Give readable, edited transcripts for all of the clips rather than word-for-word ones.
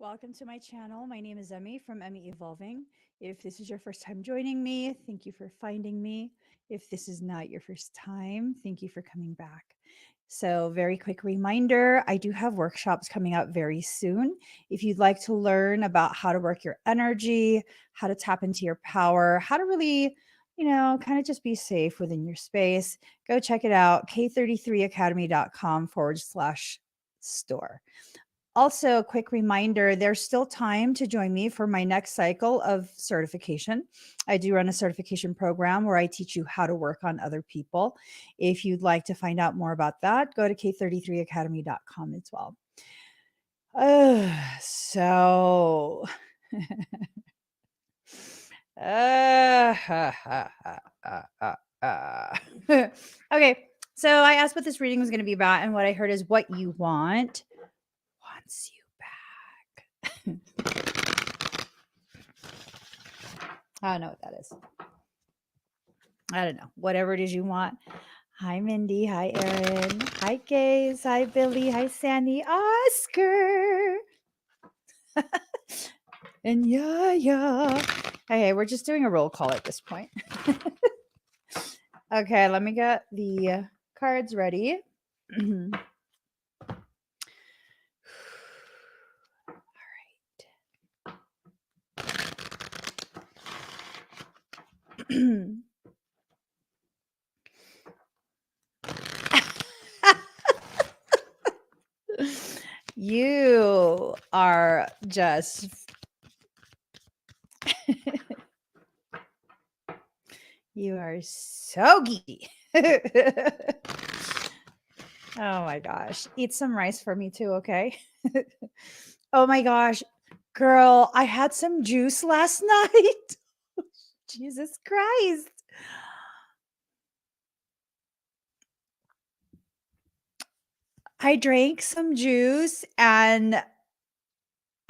welcome to my channel. My name is Emmy from Emmy Evolving. If this is your first time joining me, thank you for finding me. If this is not your first time, thank you for coming back. So, very quick reminder, I do have workshops coming up very soon. If you'd like to learn about how to work your energy, how to tap into your power, how to really, kind of just be safe within your space, go check it out, k33academy.com/store. Also, a quick reminder, there's still time to join me for my next cycle of certification. I do run a certification program where I teach you how to work on other people. If you'd like to find out more about that, go to k33academy.com as well. So okay, so I asked what this reading was going to be about, and what I heard is what you want wants you back. I don't know what that is. I don't know. Whatever it is you want. Hi, Mindy. Hi, Erin. Hi, Gaze. Hi, Billy. Hi, Sandy. Oscar. And yeah. Okay, we're just doing a roll call at this point. Okay, let me get the cards ready. All right. You are just you are so geeky. Oh my gosh. Eat some rice for me too, okay? Oh my gosh. Girl, I had some juice last night. Jesus Christ. I drank some juice and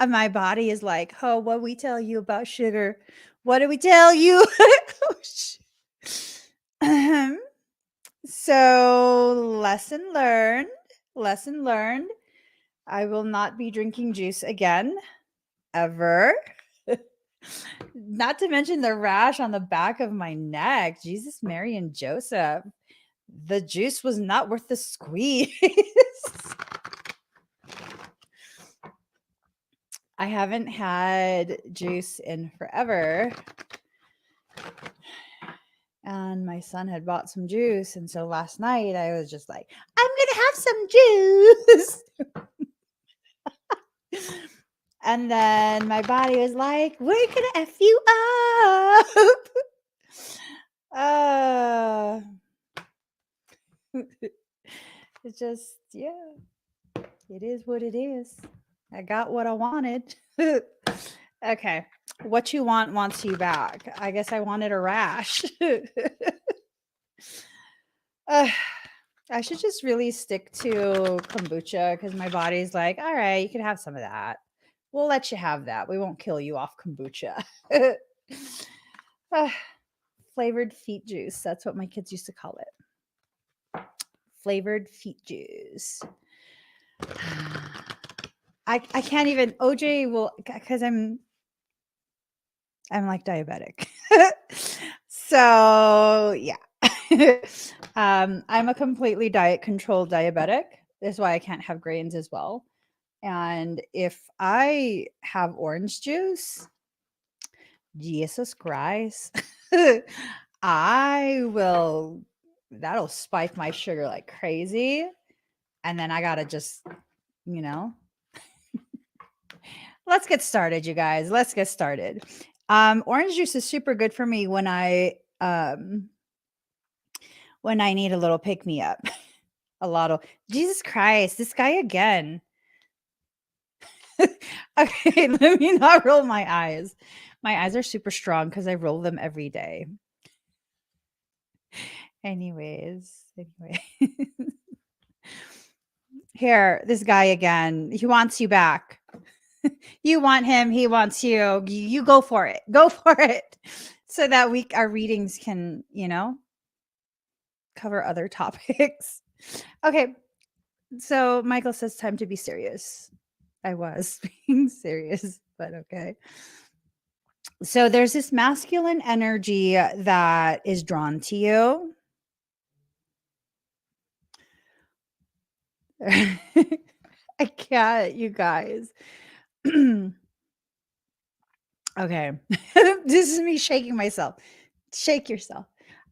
my body is like, oh, what we tell you about sugar? What do we tell you? So, lesson learned. Lesson learned. I will not be drinking juice again, ever. Not to mention the rash on the back of my neck. Jesus, Mary, and Joseph. The juice was not worth the squeeze. I haven't had juice in forever. And my son had bought some juice. And so last night I was just like, I'm going to have some juice. And then my body was like, we're going to F you up. It's just, yeah, it is what it is. I got what I wanted. Okay. What you want wants you back. I guess I wanted a rash. I should just really stick to kombucha because my body's like, all right, you can have some of that. We'll let you have that. We won't kill you off kombucha. Flavored feet juice. That's what my kids used to call it. Flavored feet juice. I can't even. OJ will, because I'm like diabetic. So yeah. I'm a completely diet controlled diabetic. That's why I can't have grains as well. And if I have orange juice, Jesus Christ, that'll spike my sugar like crazy. And then I gotta just, let's get started, you guys. Let's get started. Orange juice is super good for me when I need a little pick me up. Jesus Christ, this guy again. Okay, let me not roll my eyes. My eyes are super strong because I roll them every day. Anyway. Here, this guy again. He wants you back. You want him, he wants you. You go for it. Go for it. So that our readings can, cover other topics. Okay. So Michael says time to be serious. I was being serious, but okay. So there's this masculine energy that is drawn to you. I can't, you guys. Okay. This is me shaking myself. Shake yourself.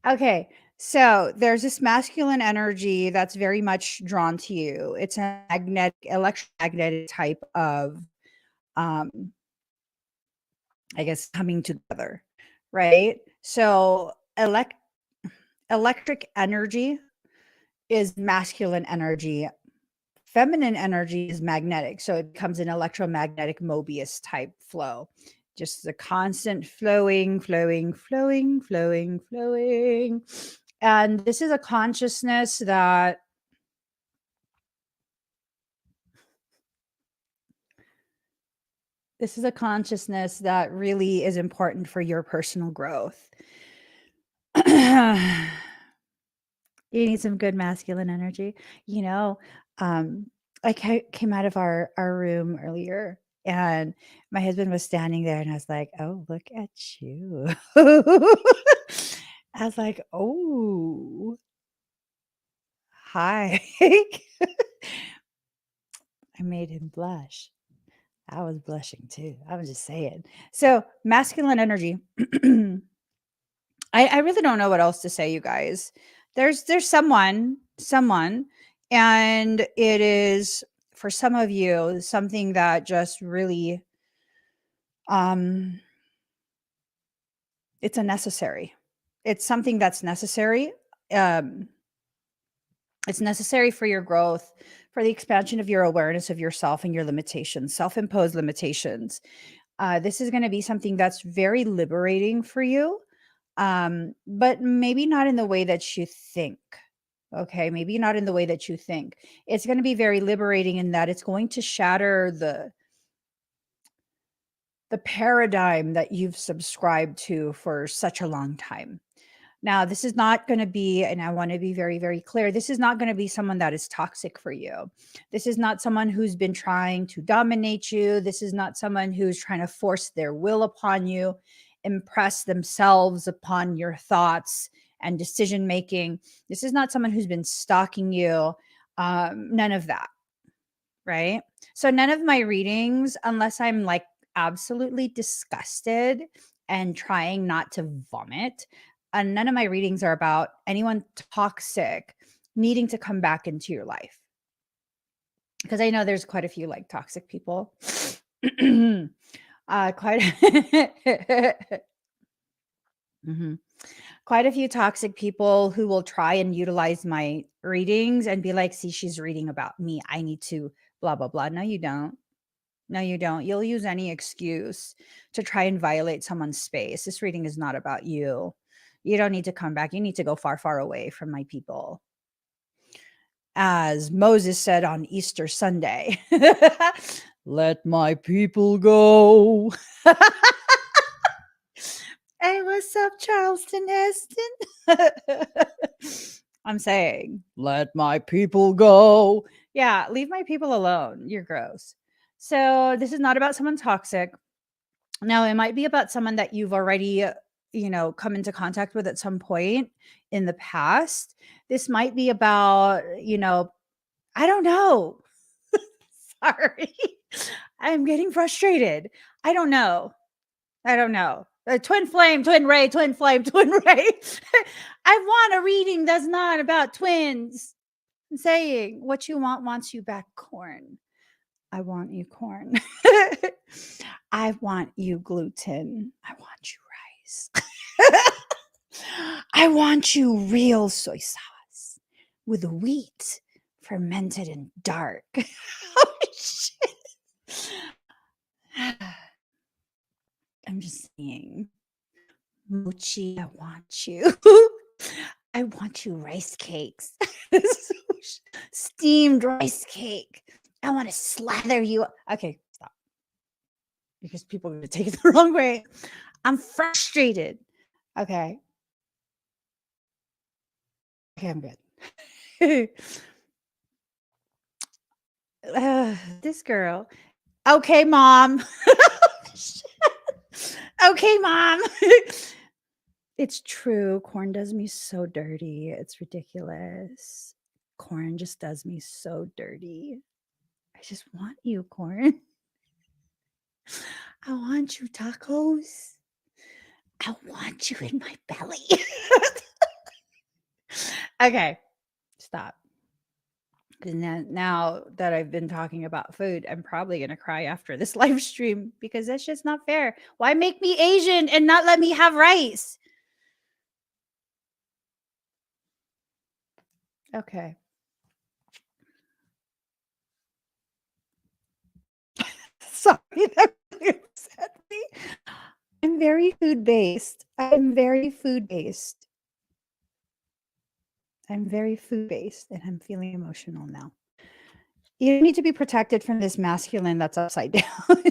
Okay. So there's this masculine energy that's very much drawn to you. It's a magnetic, electromagnetic type of, um, I guess, coming together, right? So electric energy is masculine energy. Feminine energy is magnetic. So it becomes an electromagnetic Mobius type flow. Just the constant flowing, flowing, flowing, flowing, flowing. And this is a consciousness that really is important for your personal growth. You need some good masculine energy. You know, I came out of our room earlier, and my husband was standing there, and I was like, "Oh, look at you." I was like, "Oh, hi." I made him blush. I was blushing too. I was just saying. So, masculine energy. I really don't know what else to say, you guys. There's someone, and it is for some of you something that just really um it's a necessary. It's something that's necessary. Um it's necessary for your growth, for the expansion of your awareness of yourself and your limitations, self-imposed limitations. This is going to be something that's very liberating for you, but maybe not in the way that you think. Okay, maybe not in the way that you think. It's going to be very liberating in that it's going to shatter the paradigm that you've subscribed to for such a long time. Now, this is not going to be, and I want to be very, very clear, this is not going to be someone that is toxic for you. This is not someone who's been trying to dominate you. This is not someone who's trying to force their will upon you, impress themselves upon your thoughts and decision making. This is not someone who's been stalking you. None of that, right? So, none of my readings, unless I'm like absolutely disgusted and trying not to vomit, none of my readings are about anyone toxic needing to come back into your life. Because I know there's quite a few like toxic people. Quite Mhm. Quite a few toxic people who will try and utilize my readings and be like, see, she's reading about me. I need to blah, blah, blah. No, you don't. No, you don't. You'll use any excuse to try and violate someone's space. This reading is not about you. You don't need to come back. You need to go far, far away from my people. As Moses said on Easter Sunday, let my people go. Hey, what's up, Charleston Heston? I'm saying, let my people go. Yeah, leave my people alone. You're gross. So, this is not about someone toxic. Now, it might be about someone that you've already, come into contact with at some point in the past. This might be about, I don't know. Sorry. I'm getting frustrated. I don't know. I don't know. Twin flame, twin ray, twin flame, twin ray. I want a reading that's not about twins. I'm saying what you want wants you back, corn. I want you corn. I want you gluten. I want you rice. I want you real soy sauce with wheat fermented and dark. Oh, shit. I'm just saying. Mochi, I want you. I want you rice cakes. Steamed rice cake. I want to slather you. Okay, stop. Because people are going to take it the wrong way. I'm frustrated. Okay. Okay, I'm good. This girl Okay, mom. Okay, mom. It's true. Corn does me so dirty. It's ridiculous. Corn just does me so dirty. I just want you, corn. I want you, tacos. I want you in my belly. Okay, stop. Because now that I've been talking about food, I'm probably going to cry after this live stream because that's just not fair. Why make me Asian and not let me have rice? Okay. Sorry, that really upset me. I'm very food based. I'm very food based. I'm very food based and I'm feeling emotional now. You need to be protected from this masculine that's upside down.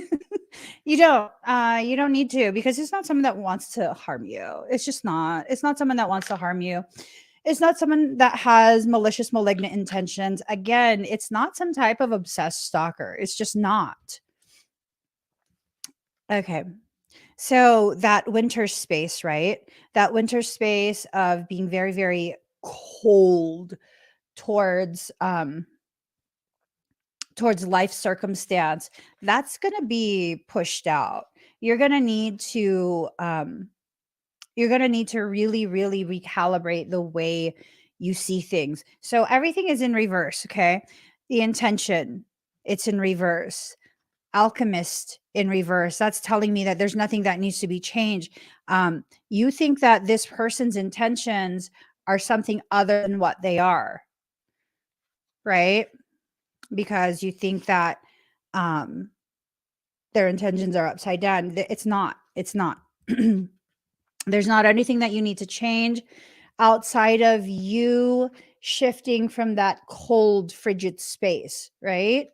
You don't need to, because it's not someone that wants to harm you. It's just not. It's not someone that wants to harm you. It's not someone that has malicious, malignant intentions. Again, it's not some type of obsessed stalker. It's just not. Okay. So that winter space, right? That winter space of being very, very cold towards towards life circumstance, that's going to be pushed out. You're going to need to really, really recalibrate the way you see things. So everything is in reverse. Okay. The intention, it's in reverse. Alchemist in reverse. That's telling me that there's nothing that needs to be changed. You think that this person's intentions are something other than what they are, right? Because you think that um, their intentions are upside down. It's not. It's not. There's not anything that you need to change outside of you shifting from that cold, frigid space, right?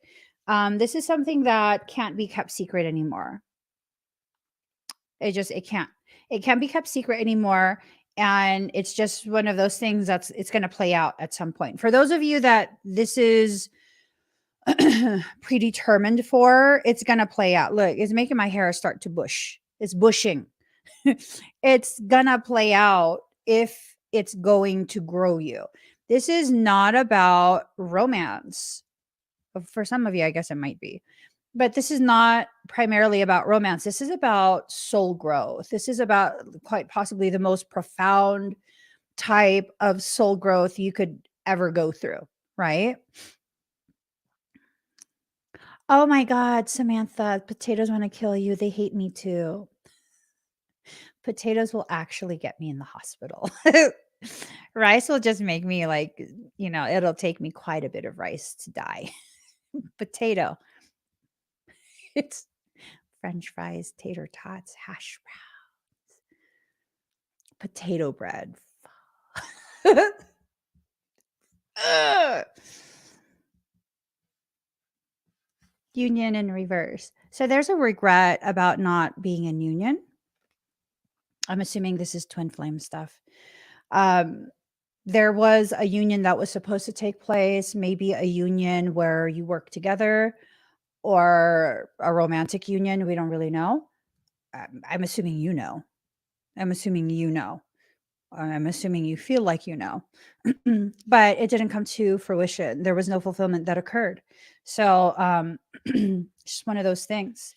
This is something that can't be kept secret anymore. It can't be kept secret anymore. And it's just one of those things it's going to play out at some point. For those of you that this is predetermined for, it's going to play out. Look, it's making my hair start to bush. It's bushing. It's going to play out if it's going to grow you. This is not about romance. For some of you, I guess it might be. But this is not primarily about romance. This is about soul growth. This is about quite possibly the most profound type of soul growth you could ever go through, right? Oh my God, Samantha, potatoes want to kill you. They hate me too. Potatoes will actually get me in the hospital. Rice will just make me like, it'll take me quite a bit of rice to die. Potato. It's French fries, tater tots, hash browns, potato bread. Ugh. Union in reverse. So there's a regret about not being in union. I'm assuming this is twin flame stuff. There was a union that was supposed to take place, maybe a union where you work together or a romantic union. We don't really know. I'm assuming you know. I'm assuming you know. I'm assuming you feel like you know. But it didn't come to fruition. There was no fulfillment that occurred. So just one of those things.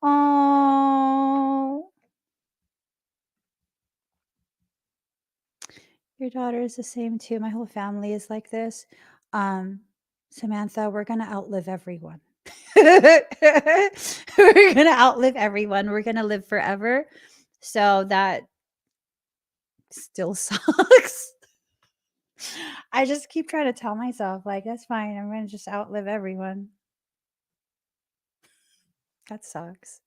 Oh, your daughter is the same too. My whole family is like this. Samantha, we're gonna outlive everyone. We're gonna outlive everyone. We're gonna live forever. So that still sucks. I just keep trying to tell myself, like, that's fine. I'm gonna just outlive everyone. That sucks.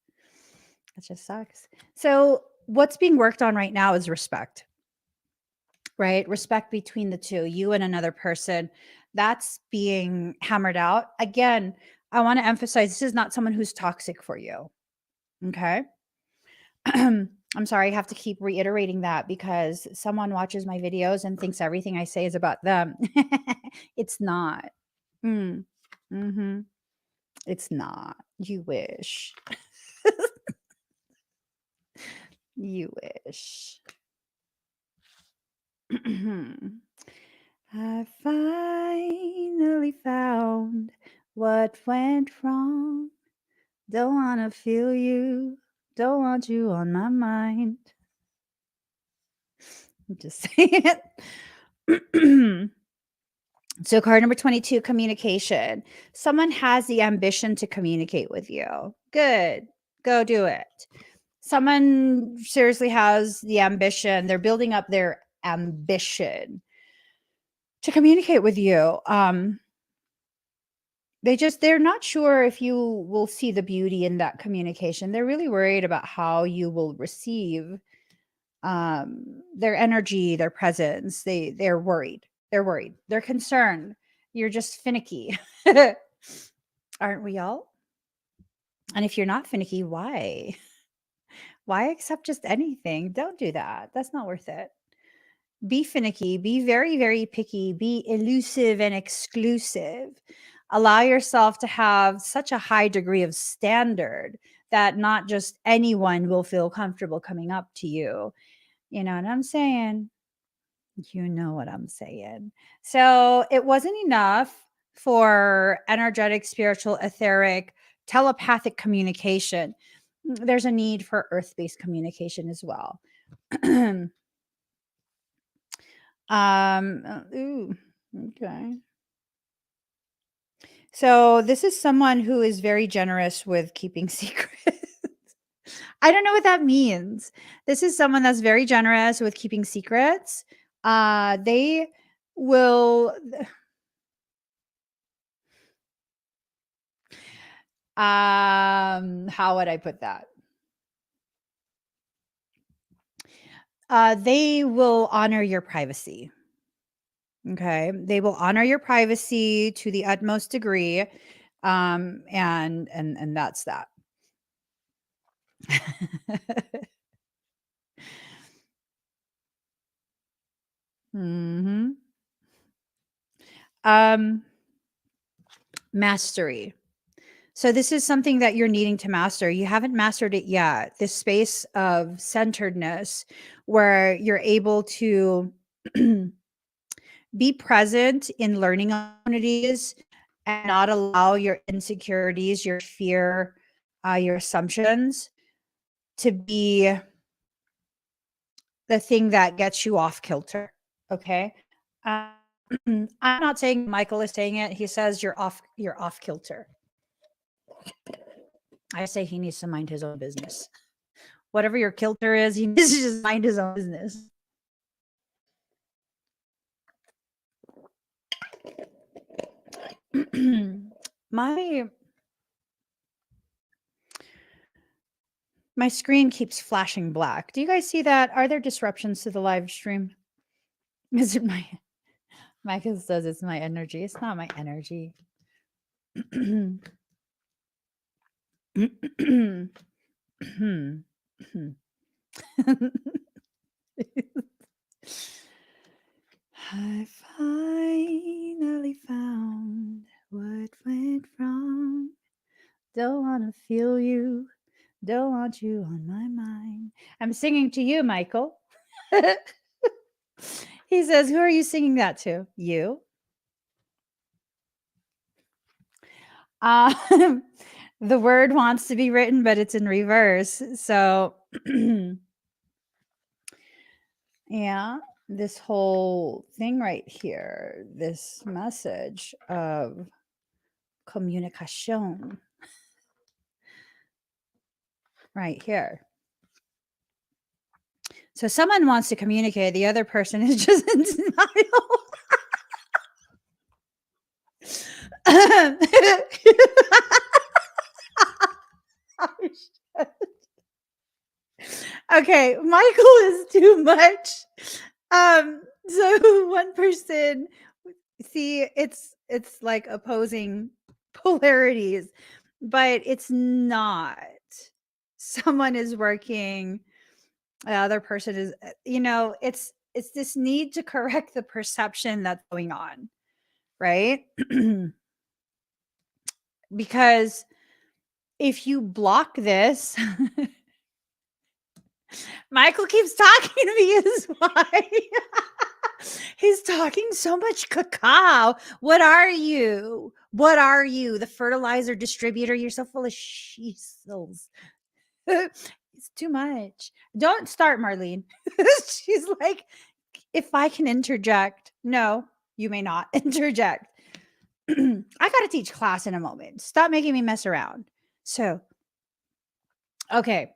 That just sucks. So what's being worked on right now is respect, right? Respect between the two, you and another person. That's being hammered out. Again, I want to emphasize this is not someone who's toxic for you. Okay. I'm sorry, I have to keep reiterating that because someone watches my videos and thinks everything I say is about them. It's not. Mm. Mm-hmm. It's not. You wish. You wish. I finally found what went wrong. Don't want to feel you. Don't want you on my mind. I'm just saying it. So card number 22, communication. Someone has the ambition to communicate with you. Good. Go do it. Someone seriously has the ambition. They're building up their ambition to communicate with you. They're not sure if you will see the beauty in that communication. They're really worried about how you will receive their energy, their presence. They're worried. They're concerned. You're just finicky. Aren't we all? And if you're not finicky, why? Why accept just anything? Don't do that. That's not worth it. Be finicky, be very, very picky, be elusive and exclusive. Allow yourself to have such a high degree of standard that not just anyone will feel comfortable coming up to you. You know what I'm saying? You know what I'm saying. So it wasn't enough for energetic, spiritual, etheric, telepathic communication. There's a need for earth-based communication as well. Okay. So this is someone who is very generous with keeping secrets. I don't know what that means. This is someone that's very generous with keeping secrets. They will how would I put that? They will honor your privacy. Okay. They will honor your privacy to the utmost degree. And that's that. hmm Mastery. So this is something that you're needing to master. You haven't mastered it yet. This space of centeredness where you're able to be present in learning opportunities and not allow your insecurities, your fear, your assumptions to be the thing that gets you off kilter. Okay. I'm not saying Michael is saying it. He says you're off kilter. I say he needs to mind his own business. Whatever your kilter is, he needs to just mind his own business. My screen keeps flashing black. Do you guys see that? Are there disruptions to the live stream? Is it Michael says it's my energy. It's not my energy. I finally found what went wrong. Don't want to feel you. Don't want you on my mind. I'm singing to you, Michael. He says, who are you singing that to? You. The word wants to be written, but it's in reverse. So, yeah, this whole thing right here, this message of communication right here. So someone wants to communicate, the other person is just in denial. Okay, Michael is too much. So one person, see, it's like opposing polarities, but it's not. Someone is working, the other person is, it's this need to correct the perception that's going on, right? Because if you block this, Michael keeps talking to me is why. He's talking so much cacao. What are you? What are you? The fertilizer distributor? You're so full of sheezels. It's too much. Don't start, Marlene. She's like, if I can interject. No, you may not interject. I got to teach class in a moment. Stop making me mess around. So, okay,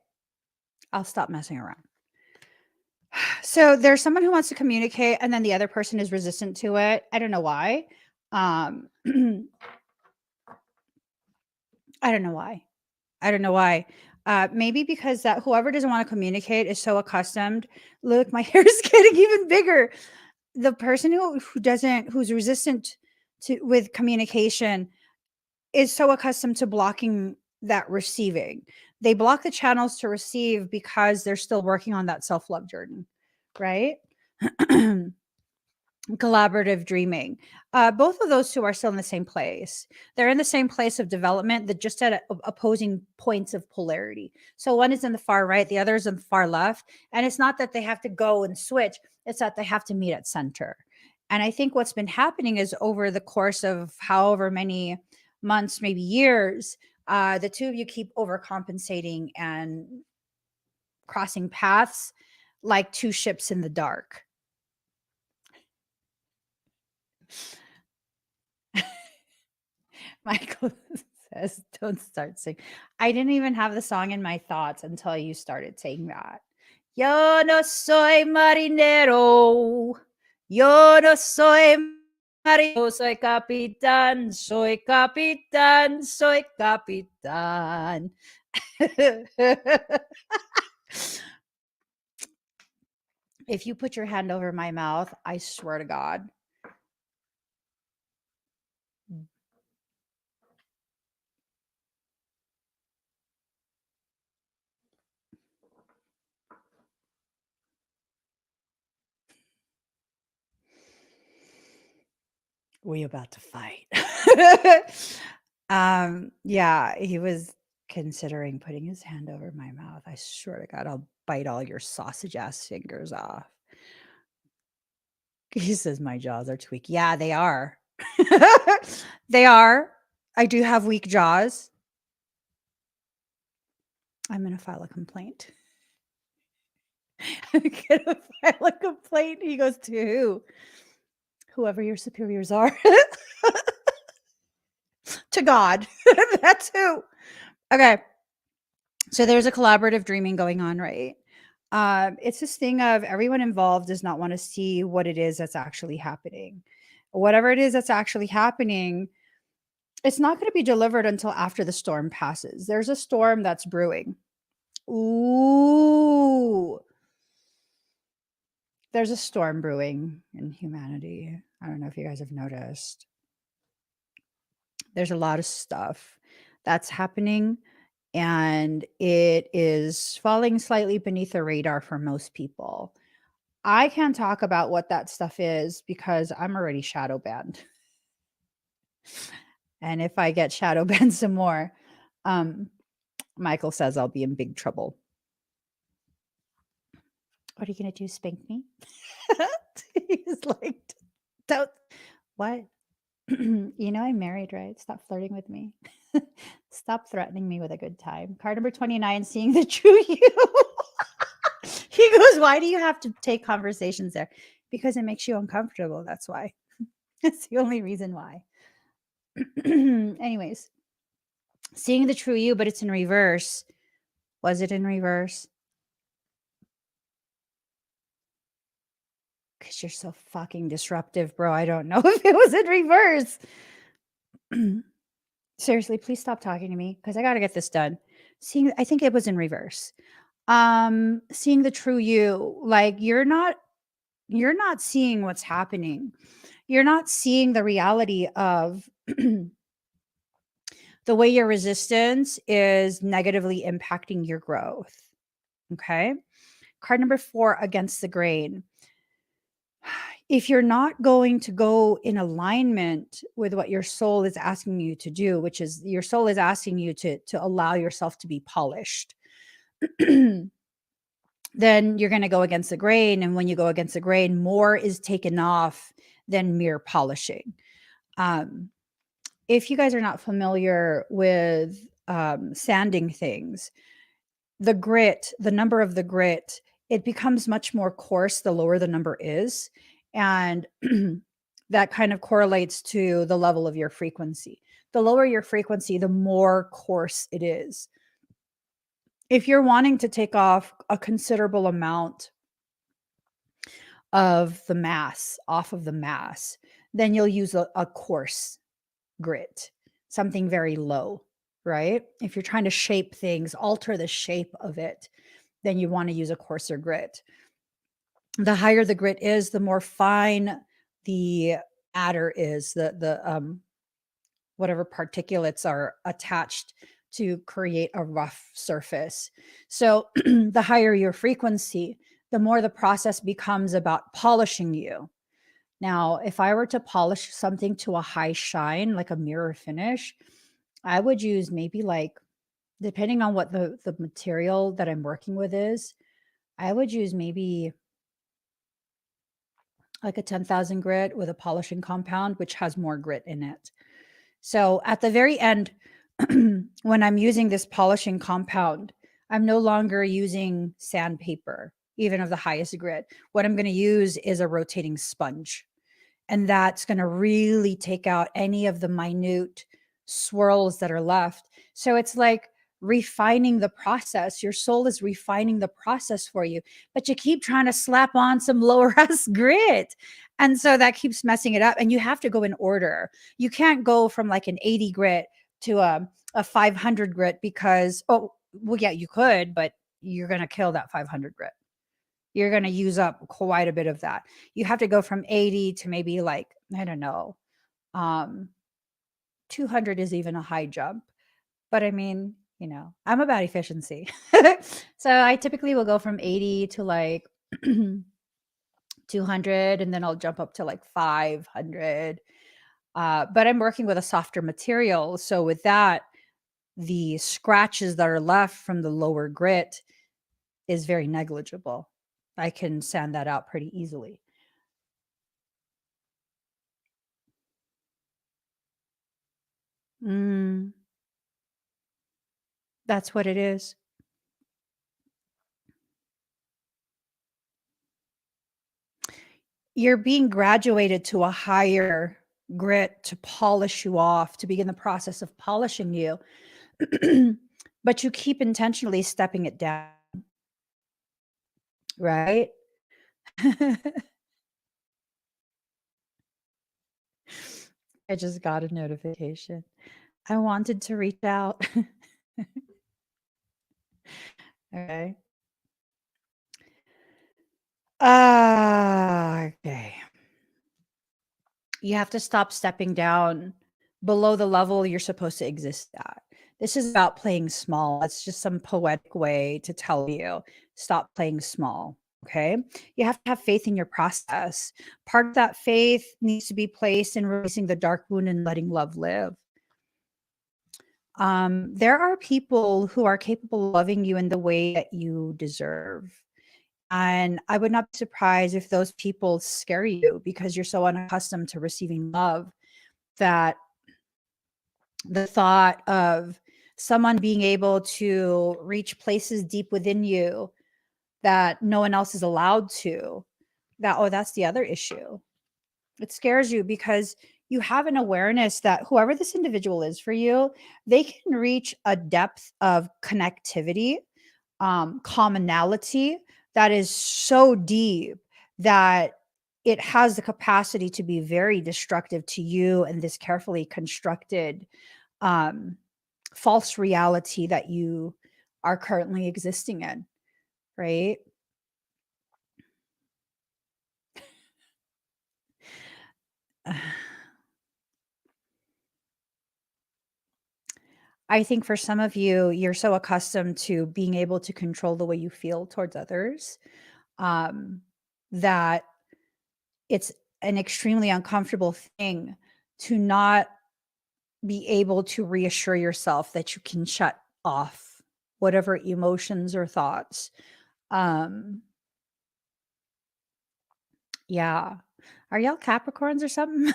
I'll stop messing around. So there's someone who wants to communicate and then the other person is resistant to it. I don't know why. I don't know why. I don't know why. Maybe because that whoever doesn't want to communicate is so accustomed. Look, my hair is getting even bigger. The person who's resistant to with communication is so accustomed to blocking that receiving. They block the channels to receive because they're still working on that self-love journey, right? Collaborative dreaming. Both of those two are still in the same place. They're in the same place of development, that just at opposing points of polarity. So one is in the far right, the other is in the far left. And it's not that they have to go and switch, it's that they have to meet at center. And I think what's been happening is over the course of however many months, maybe years, the two of you keep overcompensating and crossing paths like two ships in the dark. Michael says, don't start singing. I didn't even have the song in my thoughts until you started saying that. Yo no soy marinero. Yo no soy marinero. Soy capitán. Soy capitán. Soy capitán. If you put your hand over my mouth, I swear to God. We about to fight. Yeah, he was considering putting his hand over my mouth. I swear to God, I'll bite all your sausage ass fingers off. He says my jaws are too weak. Yeah, they are. They are. I do have weak jaws. I'm gonna file a complaint. I'm gonna file a complaint. He goes, to who? Whoever your superiors are. To God. That's who. Okay. So there's a collaborative dreaming going on, right? It's this thing of everyone involved does not want to see what it is that's actually happening. Whatever it is that's actually happening, it's not going to be delivered until after the storm passes. There's a storm that's brewing. Ooh. There's a storm brewing in humanity. I don't know if you guys have noticed. There's a lot of stuff that's happening, and it is falling slightly beneath the radar for most people. I can't talk about what that stuff is because I'm already shadow banned. And if I get shadow banned some more, Michael says I'll be in big trouble. What are you going to do? Spank me? He's like, don't. What? You know I'm married, right? Stop flirting with me. Stop threatening me with a good time. Card number 29, seeing the true you. He goes, why do you have to take conversations there? Because it makes you uncomfortable. That's why. That's the only reason why. Anyways, seeing the true you, but it's in reverse. Was it in reverse? Because you're so fucking disruptive, bro. I don't know if it was in reverse. Seriously, please stop talking to me because I got to get this done. I think it was in reverse. Seeing the true you, like you're not seeing what's happening. You're not seeing the reality of the way your resistance is negatively impacting your growth. Okay. Card number 4, against the grain. if you're not going to go in alignment with what your soul is asking you to do, which is your soul is asking you to allow yourself to be polished, then you're going to go against the grain. And when you go against the grain, more is taken off than mere polishing. If you guys are not familiar with sanding things, the grit, the number of the grit, it becomes much more coarse the lower the number is. And that kind of correlates to the level of your frequency. The lower your frequency, the more coarse it is. If you're wanting to take off a considerable amount of the mass, off of the mass, then you'll use a coarse grit, something very low, right? If you're trying to shape things, alter the shape of it, then you want to use a coarser grit. The higher the grit is, the more fine the matter is, the whatever particulates are attached to create a rough surface. So the higher your frequency, the more the process becomes about polishing you. Now, if I were to polish something to a high shine, like a mirror finish, I would use maybe like, depending on what the material that I'm working with is, I would use maybe like a 10,000 grit with a polishing compound, which has more grit in it. So at the very end, when I'm using this polishing compound, I'm no longer using sandpaper, even of the highest grit. What I'm going to use is a rotating sponge. And that's going to really take out any of the minute swirls that are left. So it's like refining the process. Your soul is refining the process for you, but you keep trying to slap on some lower S grit. And so that keeps messing it up. And you have to go in order. You can't go from like an 80 grit to a 500 grit because, oh, well, yeah, you could, but you're going to kill that 500 grit. You're going to use up quite a bit of that. You have to go from 80 to maybe like, I don't know, 200 is even a high jump. But I mean, I'm about efficiency. So I typically will go from 80 to like 200, and then I'll jump up to like 500. But I'm working with a softer material. So with that, the scratches that are left from the lower grit is very negligible. I can sand that out pretty easily. Mm, that's what it is. You're being graduated to a higher grit to polish you off, to begin the process of polishing you. But you keep intentionally stepping it down, right? I just got a notification. I wanted to reach out. Okay. Okay. You have to stop stepping down below the level you're supposed to exist at. This is about playing small. That's just some poetic way to tell you stop playing small. Okay. You have to have faith in your process. Part of that faith needs to be placed in releasing the dark wound and letting love live. There are people who are capable of loving you in the way that you deserve. And I would not be surprised if those people scare you because you're so unaccustomed to receiving love that the thought of someone being able to reach places deep within you that no one else is allowed to, that's the other issue. It scares you because you have an awareness that whoever this individual is for you, they can reach a depth of connectivity, commonality that is so deep that it has the capacity to be very destructive to you and this carefully constructed um, false reality that you are currently existing in, right? I think for some of you, you're so accustomed to being able to control the way you feel towards others, um, that it's an extremely uncomfortable thing to not be able to reassure yourself that you can shut off whatever emotions or thoughts. Um, yeah. Are y'all Capricorns or something?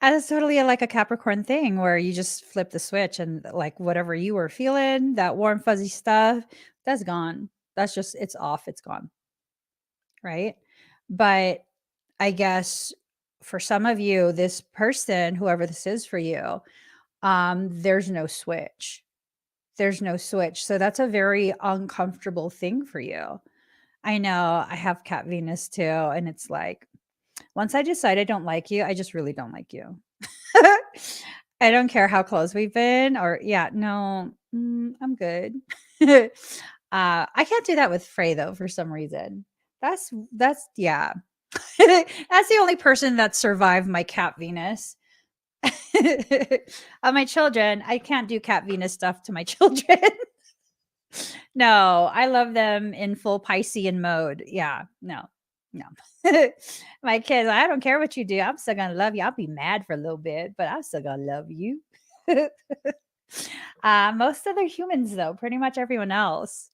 That's totally like a Capricorn thing where you just flip the switch and like whatever you were feeling, that warm, fuzzy stuff, that's gone. That's just, it's off, it's gone. Right. But I guess for some of you, this person, whoever this is for you, there's no switch. There's no switch. So that's a very uncomfortable thing for you. I know I have Cat Venus too. And it's like, once I decide I don't like you, I just really don't like you. I don't care how close we've been or yeah, no, I'm good. I can't do that with Frey though for some reason. That's yeah. That's the only person that survived my Cat Venus. My children, I can't do Cat Venus stuff to my children. No, I love them in full Piscean mode. Yeah, no, no. My kids, I don't care what you do. I'm still gonna love you. I'll be mad for a little bit, but I'm still gonna love you. Most other humans, though, pretty much everyone else.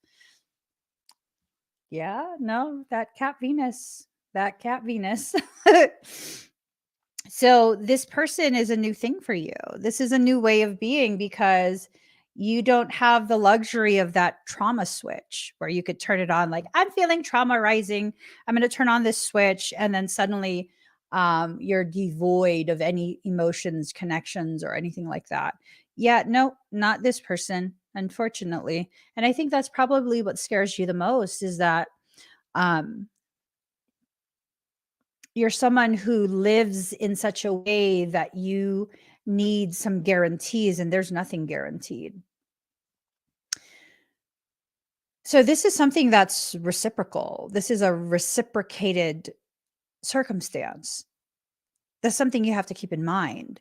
Yeah, no, that Cat Venus, that Cat Venus. So this person is a new thing for you. This is a new way of being because you don't have the luxury of that trauma switch where you could turn it on like I'm feeling trauma rising. I'm going to turn on this switch and then suddenly you're devoid of any emotions, connections or anything like that. Yeah, no, not this person, unfortunately. And I think that's probably what scares you the most is that um you're someone who lives in such a way that you need some guarantees and there's nothing guaranteed. So this is something that's reciprocal. This is a reciprocated circumstance. That's something you have to keep in mind.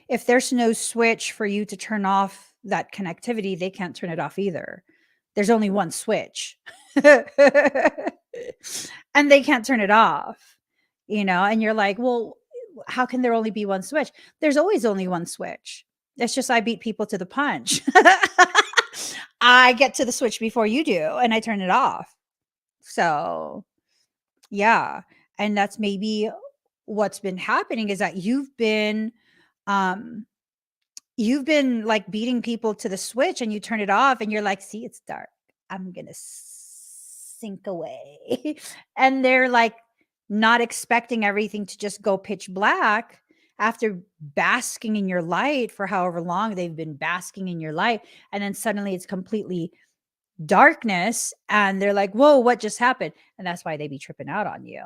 If there's no switch for you to turn off that connectivity, they can't turn it off either. There's only one switch. And they can't turn it off, and you're like, well, how can there only be one switch? There's always only one switch. It's just I beat people to the punch. I get to the switch before you do, and I turn it off. So, yeah. And that's maybe what's been happening is that um you've been like beating people to the switch and you turn it off and you're like, see, it's dark. I'm going to sink away. And they're like not expecting everything to just go pitch black after basking in your light for however long they've been basking in your light. And then suddenly it's completely darkness. And they're like, whoa, what just happened? And that's why they be tripping out on you.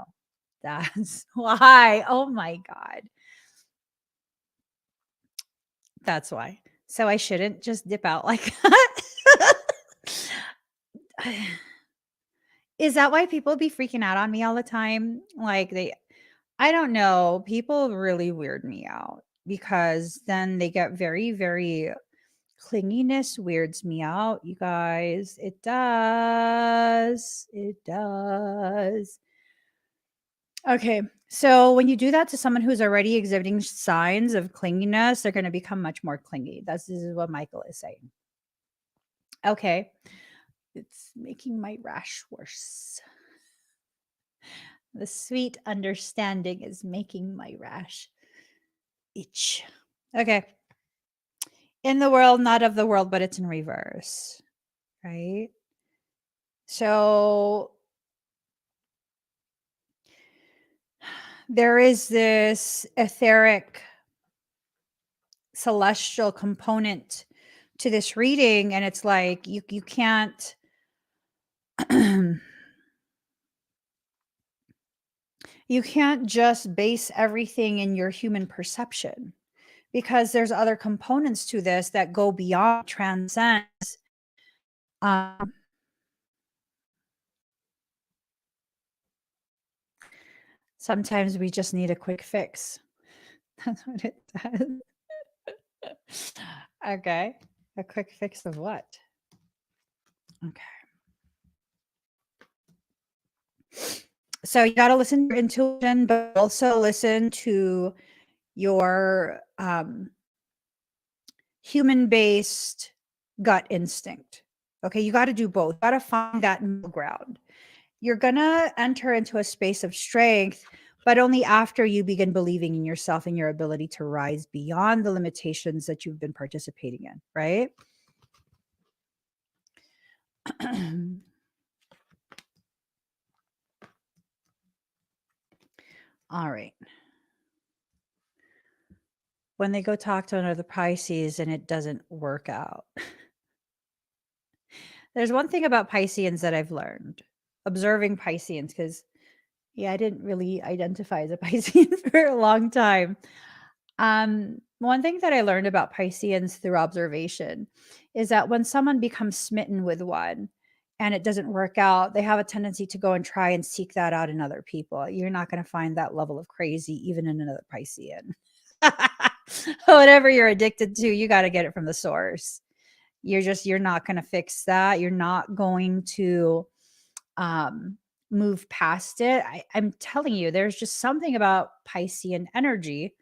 That's why. Oh my God. That's why. So I shouldn't just dip out like that. Is that why people be freaking out on me all the time? Like I don't know. People really weird me out because then they get very, very clinginess weirds me out, you guys. It does. It does. Okay. So when you do that to someone who's already exhibiting signs of clinginess, they're going to become much more clingy. This is what Michael is saying. Okay. It's making my rash worse. The sweet understanding is making my rash itch. Okay. In the world, not of the world, but it's in reverse. Right? So there is this etheric celestial component to this reading, and it's like you can't you can't just base everything in your human perception because there's other components to this that go beyond transcends. Sometimes we just need a quick fix. That's what it does. Okay. A quick fix of what? Okay. So you got to listen to your intuition, but also listen to your human-based gut instinct. Okay, you got to do both. You got to find that middle ground. You're going to enter into a space of strength, but only after you begin believing in yourself and your ability to rise beyond the limitations that you've been participating in, right? All right. When they go talk to another Pisces and it doesn't work out. There's one thing about Pisceans that I've learned observing Pisceans, because yeah, I didn't really identify as a Piscean for a long time. One thing that I learned about Pisceans through observation is that when someone becomes smitten with one and it doesn't work out, they have a tendency to go and try and seek that out in other people. You're not going to find that level of crazy even in another Piscean. Whatever you're addicted to, you got to get it from the source. You're not going to fix that. You're not going to move past it. I'm telling you, there's just something about Piscean energy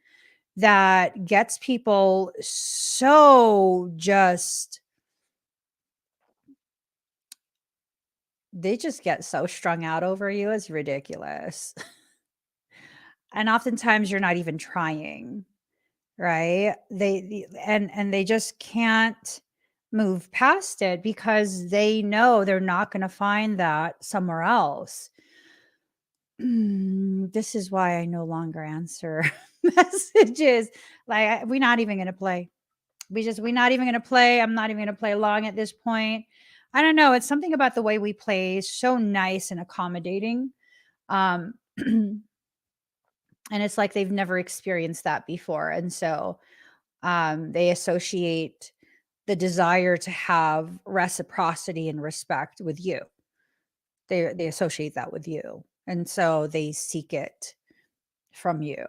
that gets people so just they just get so strung out over you. It's ridiculous. And oftentimes you're not even trying, right? And they just can't move past it because they know they're not going to find that somewhere else. This is why I no longer answer messages. Like we're not even going to play. We're not even going to play. I'm not even going to play along at this point. I don't know. It's something about the way we play is so nice and accommodating. Um, and it's like they've never experienced that before. And so they associate the desire to have reciprocity and respect with you. They associate that with you. And so they seek it from you.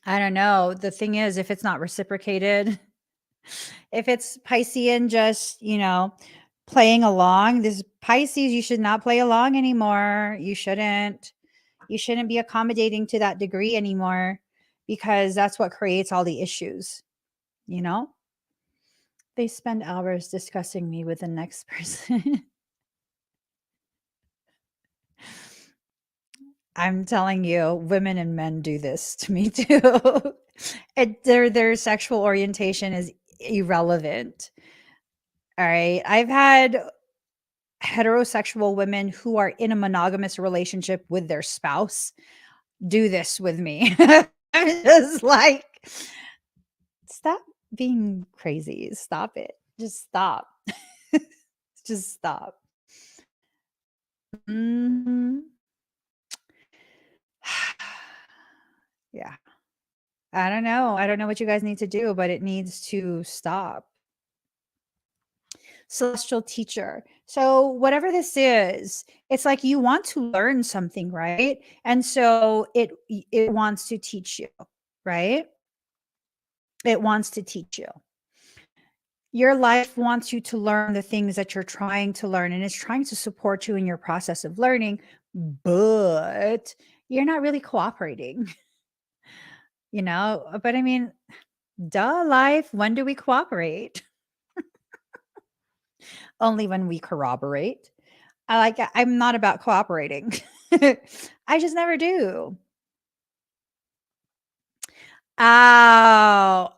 I don't know. The thing is, if it's not reciprocated, if it's Piscean just, playing along, this Pisces, you should not play along anymore. You shouldn't. You shouldn't be accommodating to that degree anymore because that's what creates all the issues, you know? They spend hours discussing me with the next person. I'm telling you, women and men do this to me too. Their sexual orientation is irrelevant. All right. I've had heterosexual women who are in a monogamous relationship with their spouse do this with me. I'm just like, stop being crazy. Stop it. Just stop. Just stop. Mhm. Yeah. I don't know. I don't know what you guys need to do, but it needs to stop. Celestial teacher. So, whatever this is, it's like you want to learn something, right? And so it wants to teach you, right? It wants to teach you. Your life wants you to learn the things that you're trying to learn, and it's trying to support you in your process of learning, but you're not really cooperating, But I mean, duh, life, when do we cooperate? Only when we corroborate. I'm not about cooperating. I just never do. Ow.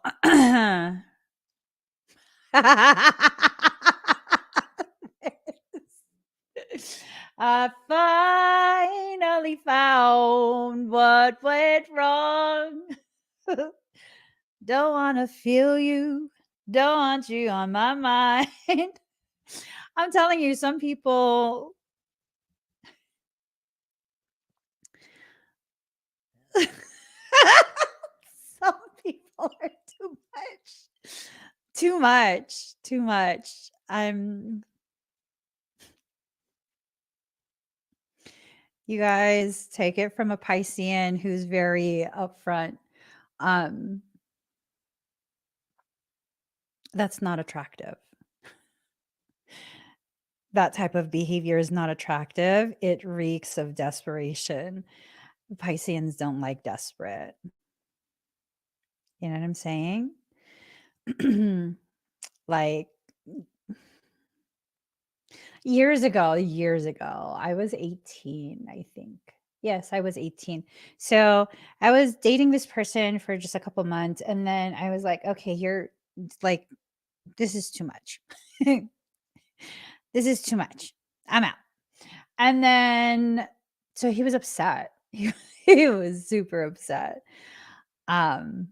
I finally found what went wrong. Don't want to feel you. Don't want you on my mind. I'm telling you, some people. Some people are too much. Too much. Too much. You guys take it from a Piscean who's very upfront. Um, that's not attractive. that type of behavior is not attractive. It reeks of desperation. Pisceans don't like desperate. You know what I'm saying? Like years ago, I was 18, I think. Yes, I was 18. So I was dating this person for just a couple months. And then I was like, okay, you're like, this is too much. This is too much. I'm out. And then, so he was upset. He was super upset. Um,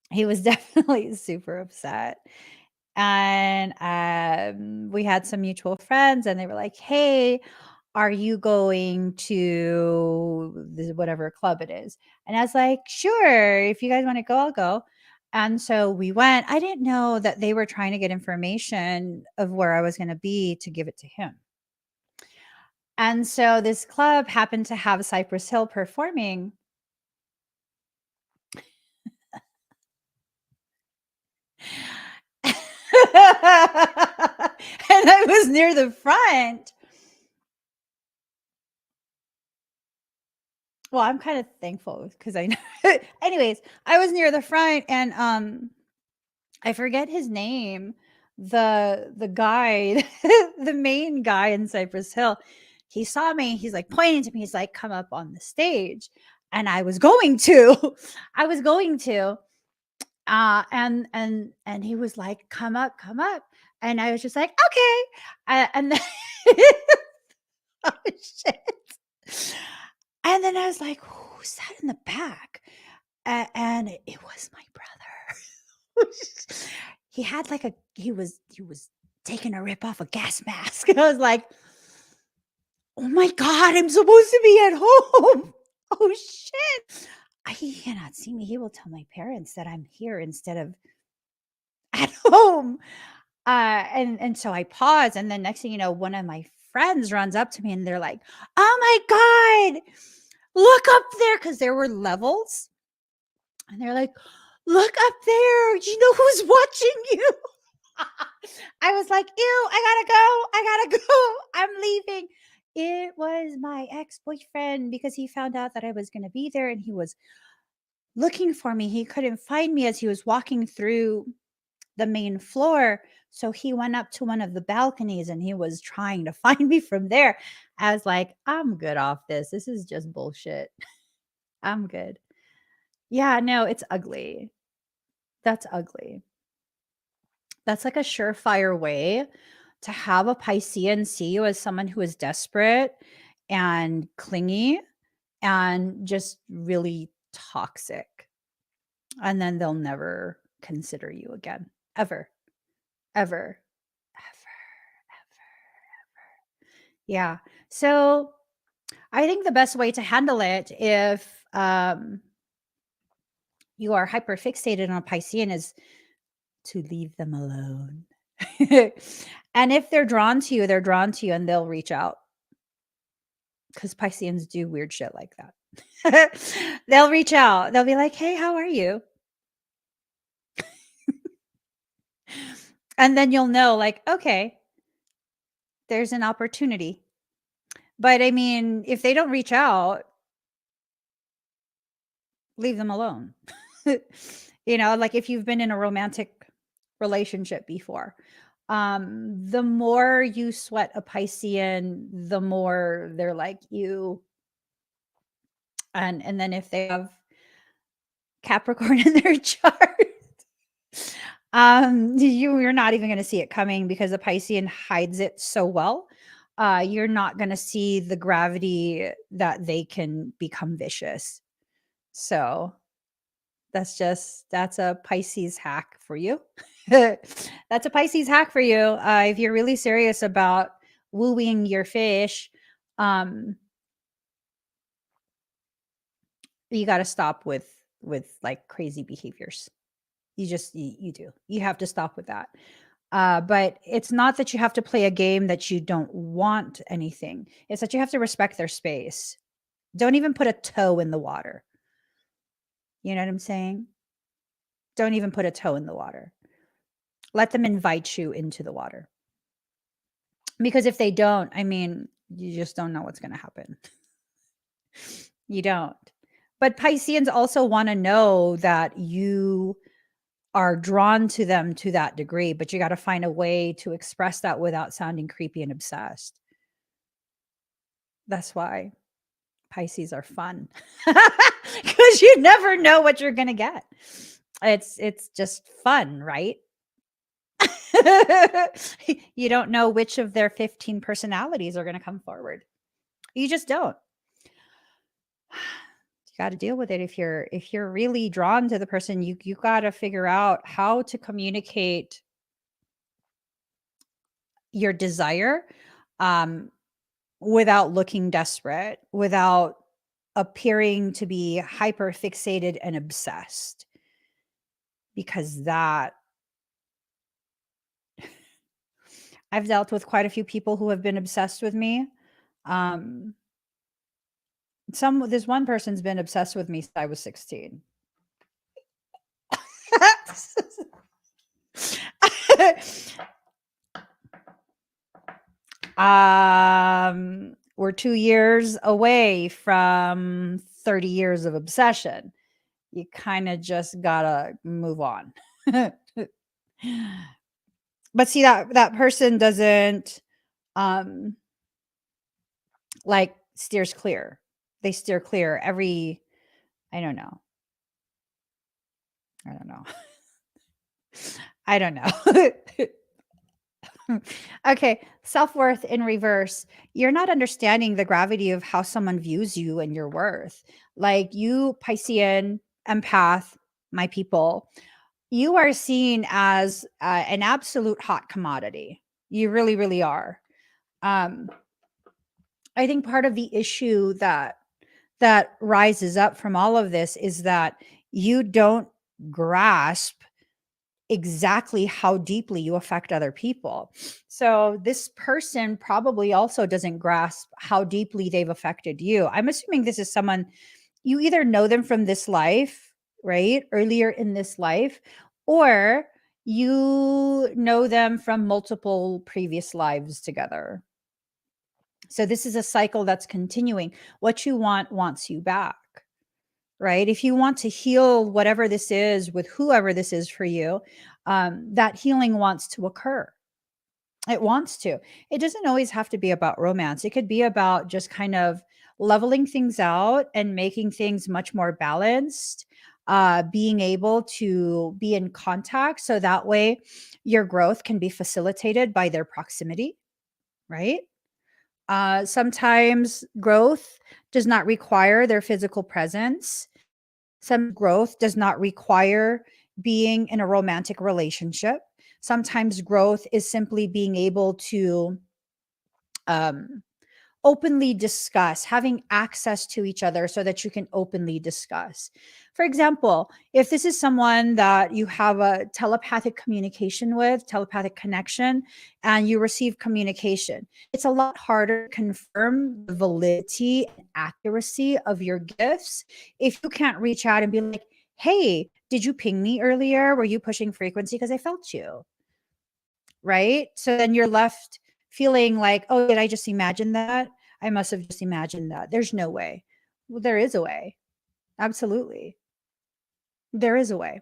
he was definitely super upset. And we had some mutual friends, and they were like, "Hey, are you going to this whatever club it is?" And I was like, "Sure, if you guys want to go, I'll go." And so we went. I didn't know that they were trying to get information of where I was going to be to give it to him. And so this club happened to have Cypress Hill performing. And I was near the front. Well, I'm kind of thankful because I know. Anyways, I was near the front, and I forget his name. The guy, the main guy in Cypress Hill, he saw me. He's like pointing to me. He's like, "Come up on the stage," and I was going to. I was going to. And he was like, come up," and I was just like, "Okay," and then oh shit. And then I was like, "Who's that in the back?" And it was my brother. He had like he was taking a rip off a gas mask. I was like, "Oh my god, I'm supposed to be at home." Oh shit. He cannot see me. He will tell my parents that I'm here instead of at home. And so I pause, and then next thing you know, one of my friends runs up to me, and they're like, "Oh my god, look up there," because there were levels, and they're like, "Look up there. You know who's watching you?" I was like, "Ew, I gotta go. I'm leaving." It was my ex-boyfriend, because he found out that I was going to be there, and he was looking for me. He couldn't find me as he was walking through the main floor. So he went up to one of the balconies, and he was trying to find me from there. I was like, "I'm good off this. This is just bullshit. I'm good." Yeah, no, it's ugly. That's ugly. That's like a surefire way to have a Piscean see you as someone who is desperate and clingy and just really toxic. And then they'll never consider you again. Ever. Ever. Ever. Yeah. So I think the best way to handle it, if you are hyper fixated on a Piscean, is to leave them alone. And if they're drawn to you, they're drawn to you, and they'll reach out, because Pisceans do weird shit like that. They'll reach out. They'll be like, "Hey, how are you?" And then you'll know, like, okay, there's an opportunity. But I mean, if they don't reach out, leave them alone. Like if you've been in a romantic relationship before, the more you sweat a Piscean, the more they're like you. And then if they have Capricorn in their chart, you're not even going to see it coming, because a Piscean hides it so well. You're not going to see the gravity that they can become vicious. So that's a Pisces hack for you. That's a Pisces hack for you. If you're really serious about wooing your fish, um, you got to stop with like crazy behaviors. You do. You have to stop with that. But it's not that you have to play a game that you don't want anything. It's that you have to respect their space. Don't even put a toe in the water. You know what I'm saying? Don't even put a toe in the water. Let them invite you into the water. Because if they don't, I mean, you just don't know what's going to happen. You don't. But Pisceans also want to know that you are drawn to them to that degree, but you got to find a way to express that without sounding creepy and obsessed. That's why Pisces are fun. Because you never know what you're going to get. It's just fun, right? You don't know which of their 15 personalities are going to come forward. You just don't. You got to deal with it. If you're really drawn to the person, you got to figure out how to communicate your desire without looking desperate, without appearing to be hyper fixated and obsessed, because that I've dealt with quite a few people who have been obsessed with me. This one person's been obsessed with me since I was 16. We're 2 years away from 30 years of obsession. You kind of just gotta move on. But see, that person doesn't like steers clear. They steer clear every, I don't know. I don't know. Okay, self-worth in reverse. You're not understanding the gravity of how someone views you and your worth. Like you, Piscean, empath, my people, you are seen as an absolute hot commodity. You really, really are. I think part of the issue that rises up from all of this is that you don't grasp exactly how deeply you affect other people. So this person probably also doesn't grasp how deeply they've affected you. I'm assuming this is someone you either know them from this life, right? Earlier in this life, or you know them from multiple previous lives together. So this is a cycle that's continuing. What you want wants you back. Right? If you want to heal whatever this is with whoever this is for you, that healing wants to occur. It wants to. It doesn't always have to be about romance. It could be about just kind of leveling things out and making things much more balanced, being able to be in contact so that way your growth can be facilitated by their proximity, right? Sometimes growth does not require their physical presence. Some growth does not require being in a romantic relationship. Sometimes growth is simply being able to um, openly discuss, having access to each other so that you can openly discuss. For example, if this is someone that you have a telepathic communication with, telepathic connection, and you receive communication, it's a lot harder to confirm the validity and accuracy of your gifts if you can't reach out and be like, hey, did you ping me earlier? Were you pushing frequency? Because I felt you. Right? So then you're left feeling like, oh, did I just imagine that? I must have just imagined that. There's no way. Well, there is a way. Absolutely. There is a way.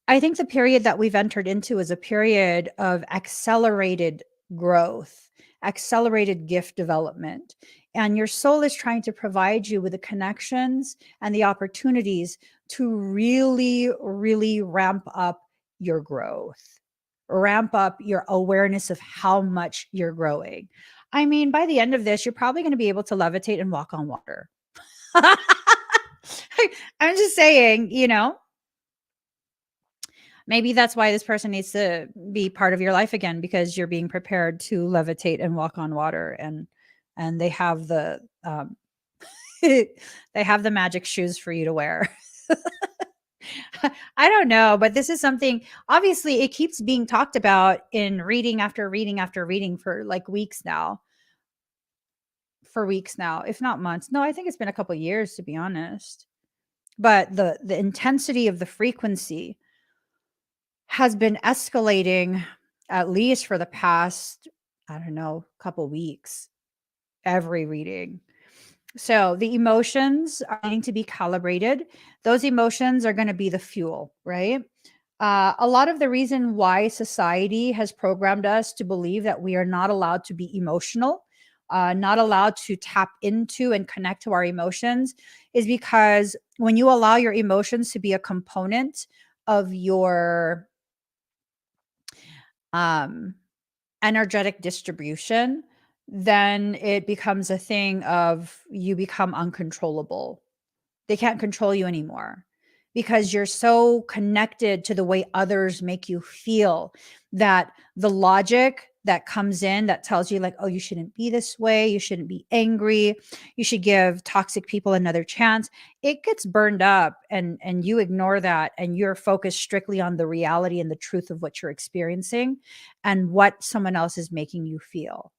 I think the period that we've entered into is a period of accelerated growth, accelerated gift development. And your soul is trying to provide you with the connections and the opportunities to really, really ramp up your growth, ramp up your awareness of how much you're growing. I mean, by the end of this, you're probably going to be able to levitate and walk on water. I'm just saying, maybe that's why this person needs to be part of your life again, because you're being prepared to levitate and walk on water, and they have the they have the magic shoes for you to wear. I don't know, but this is something, obviously it keeps being talked about in reading after reading after reading for like weeks now. For weeks now, if not months. No, I think it's been a couple years, to be honest. But the intensity of the frequency has been escalating at least for the past, I don't know, couple weeks, every reading. So the emotions are needing to be calibrated. Those emotions are going to be the fuel, right? A lot of the reason why society has programmed us to believe that we are not allowed to be emotional, not allowed to tap into and connect to our emotions, is because when you allow your emotions to be a component of your um, energetic distribution, then it becomes a thing of you become uncontrollable. They can't control you anymore because you're so connected to the way others make you feel that the logic that comes in that tells you, like, oh, you shouldn't be this way, you shouldn't be angry, you should give toxic people another chance, it gets burned up, and you ignore that, and you're focused strictly on the reality and the truth of what you're experiencing and what someone else is making you feel.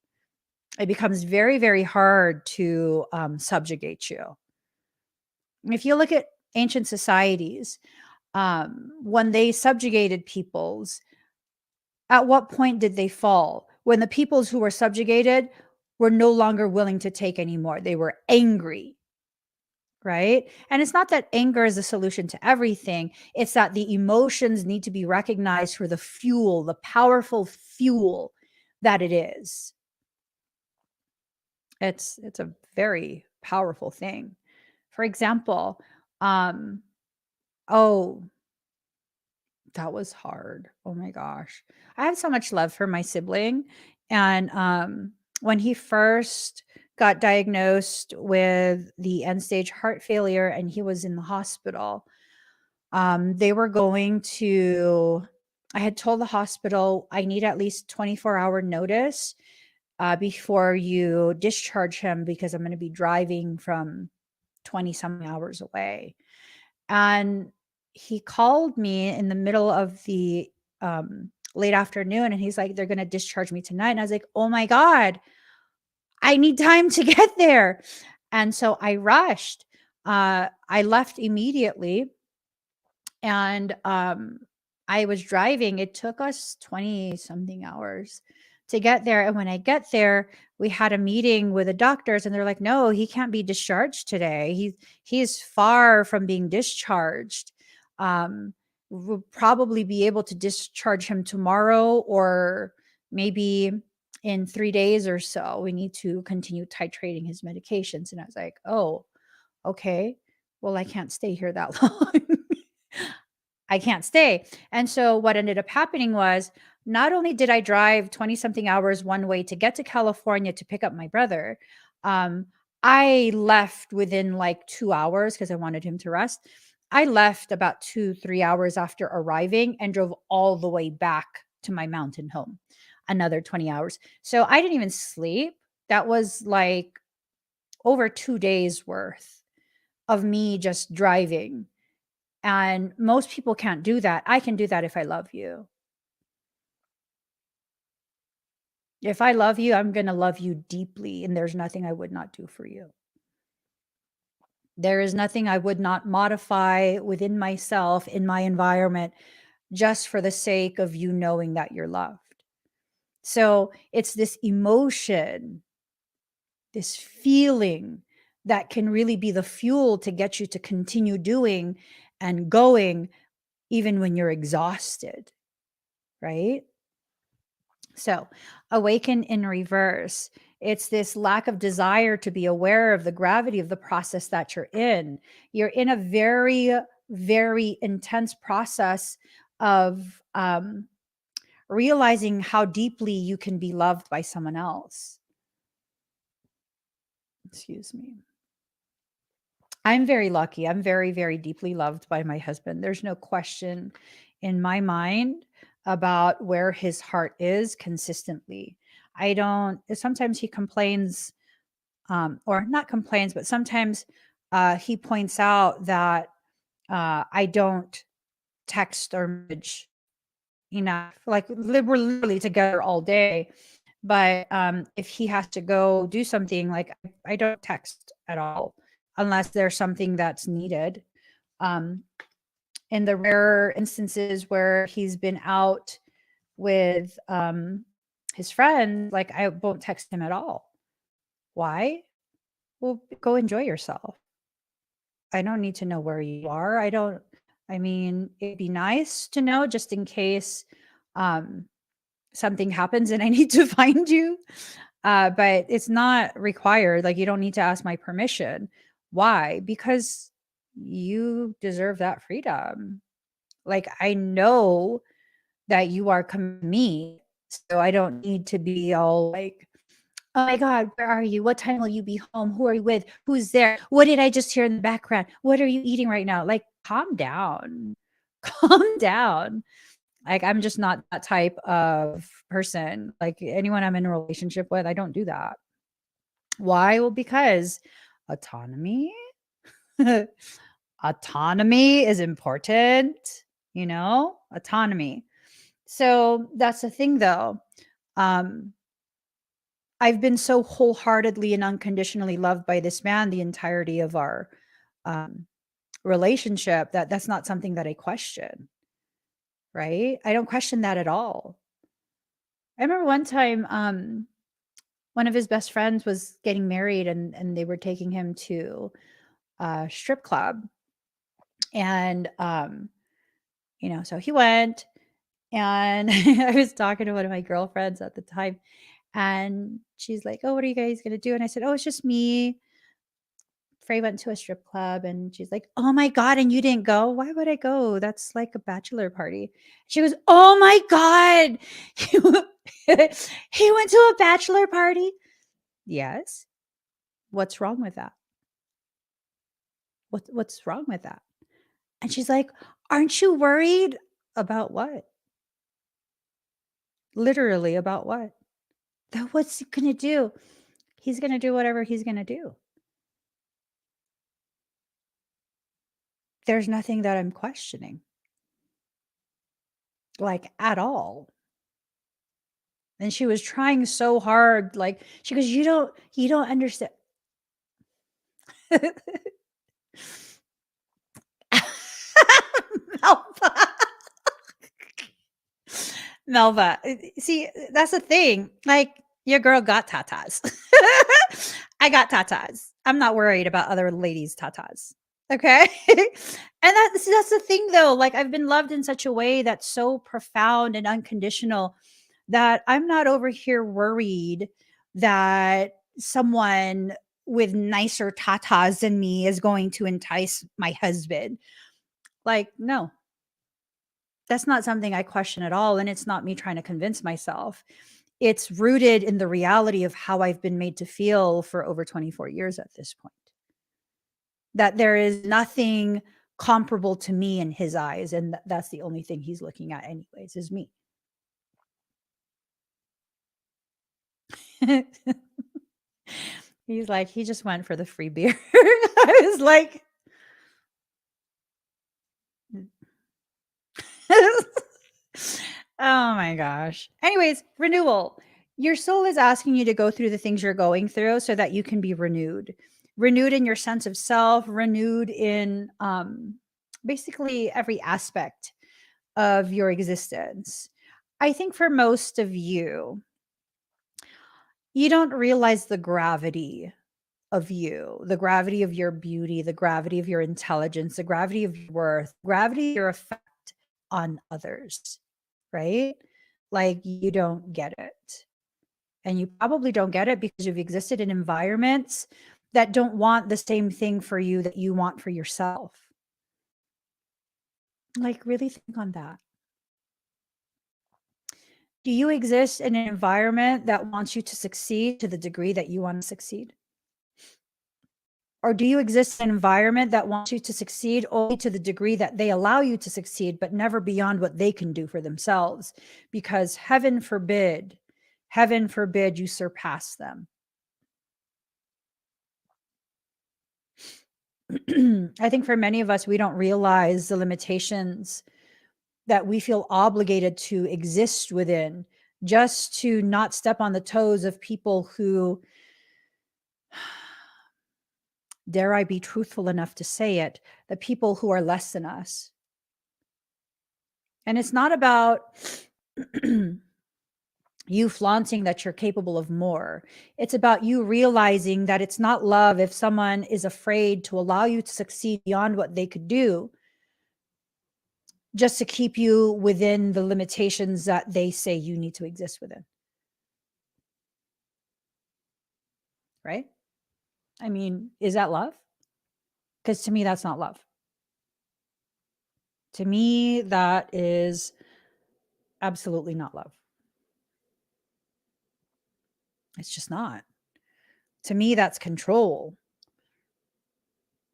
It becomes very, very hard to subjugate you. If you look at ancient societies, when they subjugated peoples, at what point did they fall? When the peoples who were subjugated were no longer willing to take anymore. They were angry, right? And it's not that anger is the solution to everything. It's that the emotions need to be recognized for the fuel, the powerful fuel that it is. It's a very powerful thing. For example, oh, that was hard. Oh my gosh. I have so much love for my sibling. And when he first got diagnosed with the end stage heart failure and he was in the hospital, they were going to, I had told the hospital, I need at least 24-hour notice before you discharge him because I'm going to be driving from 20 something hours away. And he called me in the middle of the late afternoon and he's like, they're going to discharge me tonight. And I was like, oh my God, I need time to get there. And so I rushed. I left immediately and I was driving. It took us 20 something hours to get there. And when I get there, we had a meeting with the doctors and they're like, no, he can't be discharged today. He is far from being discharged. We'll probably be able to discharge him tomorrow or maybe in 3 days or so. We need to continue titrating his medications. And I was like, oh, okay. Well, I can't stay here that long. I can't stay. And so what ended up happening was not only did I drive 20 something hours one way to get to California to pick up my brother, um, I left within like 2 hours because I wanted him to rest. I left about 2, 3 hours after arriving and drove all the way back to my mountain home, another 20 hours. So I didn't even sleep. That was like over 2 days worth of me just driving, and most people can't do that. I can do that if I love you. If I love you, I'm going to love you deeply, and there's nothing I would not do for you. There is nothing I would not modify within myself, in my environment, just for the sake of you knowing that you're loved. So it's this emotion, this feeling that can really be the fuel to get you to continue doing and going, even when you're exhausted, right? So, awaken in reverse. It's this lack of desire to be aware of the gravity of the process that you're in. You're in a very, very intense process of realizing how deeply you can be loved by someone else. Excuse me. I'm very lucky. I'm very, very deeply loved by my husband. There's no question in my mind about where his heart is consistently. I don't, sometimes he complains, or not complains, but sometimes he points out that I don't text or message enough. Like we're literally together all day. But if he has to go do something, like I don't text at all unless there's something that's needed. Um, in the rare instances where he's been out with his friend, like I won't text him at all. Why? Well, go enjoy yourself. I don't need to know where you are. I mean, it'd be nice to know just in case um, something happens and I need to find you. But it's not required. Like, you don't need to ask my permission. Why? Because you deserve that freedom. Like, I know that you are me, so I don't need to be all like, oh my God, where are you? What time will you be home? Who are you with? Who's there? What did I just hear in the background? What are you eating right now? Like, calm down. Calm down. Like, I'm just not that type of person. Like, anyone I'm in a relationship with, I don't do that. Why? Well, because autonomy. Autonomy is important, autonomy. So that's the thing though. Um, I've been so wholeheartedly and unconditionally loved by this man the entirety of our um, relationship that that's not something that I question, right? I don't question that at all. I remember one time one of his best friends was getting married and they were taking him to a strip club. And so he went and I was talking to one of my girlfriends at the time and she's like, "Oh, what are you guys going to do?" And I said, "Oh, it's just me. Frey went to a strip club." And she's like, "Oh my God, and you didn't go? Why would I go? That's like a bachelor party." She goes, "Oh my God. He he went to a bachelor party?" Yes. What's wrong with that? What's wrong with that? And she's like, "Aren't you worried?" About what? Literally about what? That what's he gonna do? He's gonna do whatever he's gonna do. There's nothing that I'm questioning, like, at all. And she was trying so hard, like, she goes, "You don't understand." Melba. Melba, see, that's the thing, like, your girl got tatas. I got tatas. I'm not worried about other ladies' tatas, okay? And that's the thing, though, like, I've been loved in such a way that's so profound and unconditional that I'm not over here worried that someone with nicer tatas than me is going to entice my husband. Like, no, that's not something I question at all. And it's not me trying to convince myself. It's rooted in the reality of how I've been made to feel for over 24 years at this point. That there is nothing comparable to me in his eyes. And that's the only thing he's looking at, anyways, is me. He's like, he just went for the free beer. I was like, oh my gosh. Anyways, renewal. Your soul is asking you to go through the things you're going through so that you can be renewed. Renewed in your sense of self, renewed in basically every aspect of your existence. I think for most of you, you don't realize the gravity of you, the gravity of your beauty, the gravity of your intelligence, the gravity of your worth, gravity of your effect on others, right? Like, you don't get it. And you probably don't get it because you've existed in environments that don't want the same thing for you that you want for yourself. Like, really think on that. Do you exist in an environment that wants you to succeed to the degree that you want to succeed? Or do you exist in an environment that wants you to succeed only to the degree that they allow you to succeed, but never beyond what they can do for themselves? Because heaven forbid you surpass them. I think for many of us, we don't realize the limitations that we feel obligated to exist within just to not step on the toes of people who, dare I be truthful enough to say it, the people who are less than us. And it's not about you flaunting that you're capable of more. It's about you realizing that it's not love if someone is afraid to allow you to succeed beyond what they could do, just to keep you within the limitations that they say you need to exist within. Right? I mean, is that love? Because to me, that's not love. To me, that is absolutely not love. It's just not. To me, that's control.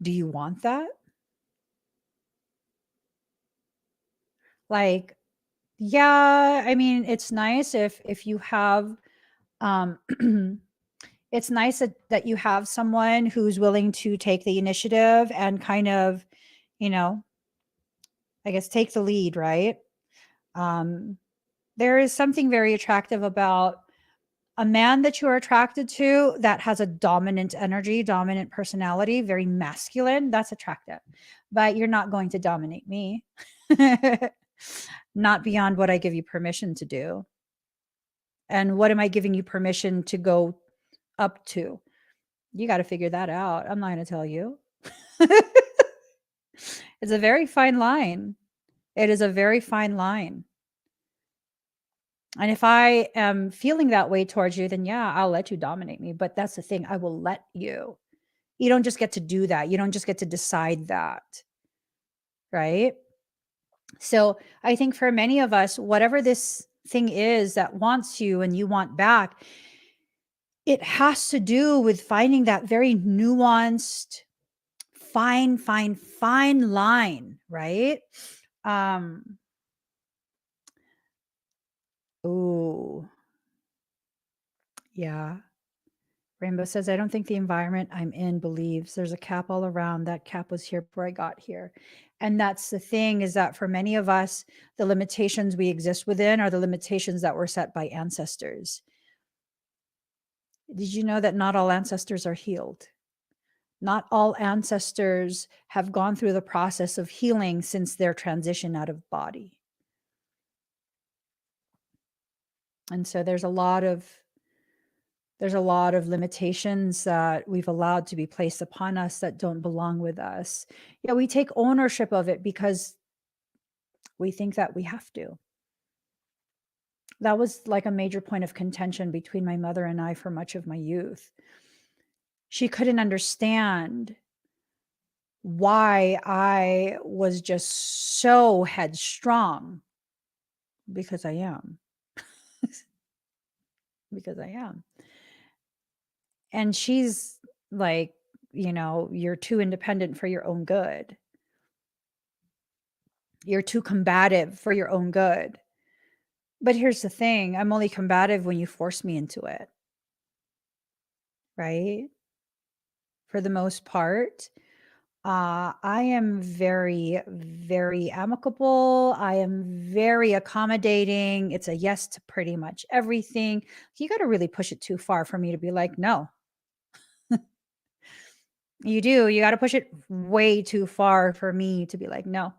Do you want that? Like, yeah, I mean, it's nice if you have um it's nice that you have someone who's willing to take the initiative and kind of, you know, I guess take the lead, right? Um there is something very attractive about a man that you are attracted to that has a dominant energy, dominant personality, very masculine. That's attractive. But you're not going to dominate me. Not beyond what I give you permission to do. And what am I giving you permission to go up to? You got to figure that out. I'm not going to tell you. It's a very fine line. It is a very fine line. And if I am feeling that way towards you, then yeah, I'll let you dominate me. But that's the thing, I will let you. You don't just get to do that. You don't just get to decide that. Right? So I think for many of us, whatever this thing is that wants you and you want back, it has to do with finding that very nuanced, fine line, right? Um, oh, yeah. Rainbow says, I don't think the environment I'm in believes there's a cap all around. That cap was here before I got here. And that's the thing, is that for many of us, the limitations we exist within are the limitations that were set by ancestors. Did you know that not all ancestors are healed? Not all ancestors have gone through the process of healing since their transition out of body. And so there's a lot of limitations that we've allowed to be placed upon us that don't belong with us. Yeah, we take ownership of it because we think that we have to. That was like a major point of contention between my mother and I for much of my youth. She couldn't understand why I was just so headstrong, because I am. Because I am. And she's like, you're too independent for your own good. You're too combative for your own good. But here's the thing, I'm only combative when you force me into it. Right? For the most part, I am very, very amicable. I am very accommodating. It's a yes to pretty much everything. You got to really push it too far for me to be like, no. You do. You got to push it way too far for me to be like, no,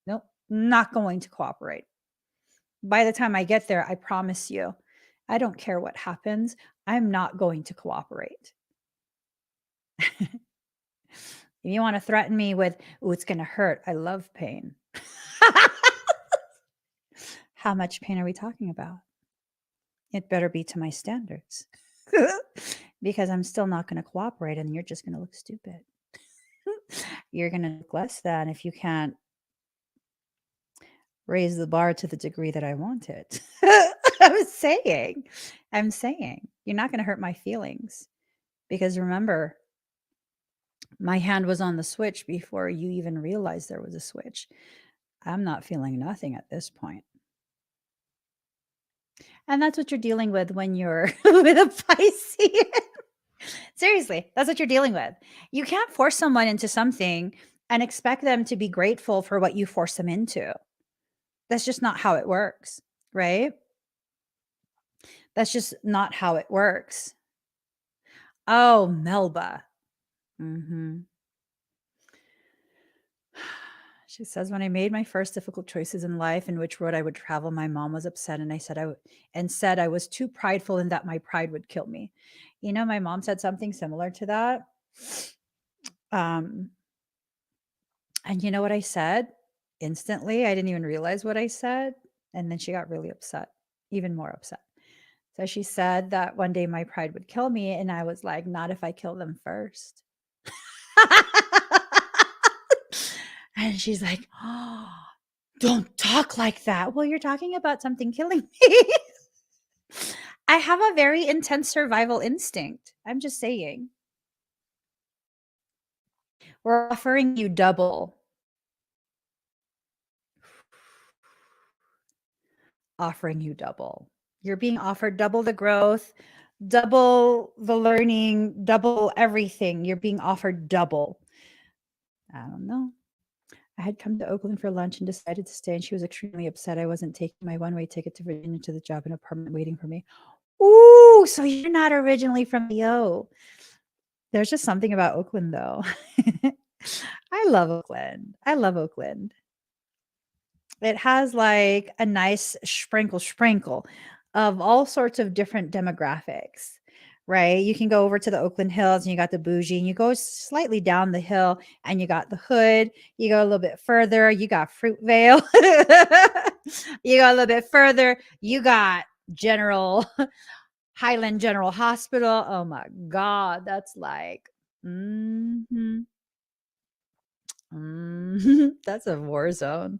nope, not going to cooperate. By the time I get there, I promise you, I don't care what happens. I'm not going to cooperate. If you want to threaten me with, oh, it's going to hurt. I love pain. How much pain are we talking about? It better be to my standards. Because I'm still not going to cooperate and you're just going to look stupid. You're going to look less than if you can't raise the bar to the degree that I want it. I'm saying, you're not going to hurt my feelings. Because remember, my hand was on the switch before you even realized there was a switch. I'm not feeling nothing at this point. And that's what you're dealing with when you're with a Pisces. Seriously, that's what you're dealing with. You can't force someone into something and expect them to be grateful for what you force them into. That's just not how it works, right? That's just not how it works. Oh, Melba. She says, when I made my first difficult choices in life in which road I would travel, my mom was upset and said I was too prideful and that my pride would kill me. You know, my mom said something similar to that. Um, and you know what I said? Instantly, I didn't even realize what I said. And then she got really upset, even more upset. So she said that one day my pride would kill me. And I was like, not if I kill them first. And she's like, oh, don't talk like that. Well, you're talking about something killing me. I have a very intense survival instinct. I'm just saying. We're offering you double. Offering you double. You're being offered double the growth, double the learning, double everything. You're being offered double. I don't know. I had come to Oakland for lunch and decided to stay, and she was extremely upset I wasn't taking my one-way ticket to Virginia to the job and apartment waiting for me. Ooh, so you're not originally from the O. There's just something about Oakland, though. I love Oakland. I love Oakland. It has like a nice sprinkle of all sorts of different demographics, right? You can go over to the Oakland Hills and you got the bougie, and you go slightly down the hill and you got the hood. You go a little bit further, you got Fruitvale. You go a little bit further, you got General Highland General Hospital. Oh my God, that's like, mhm, that's a war zone.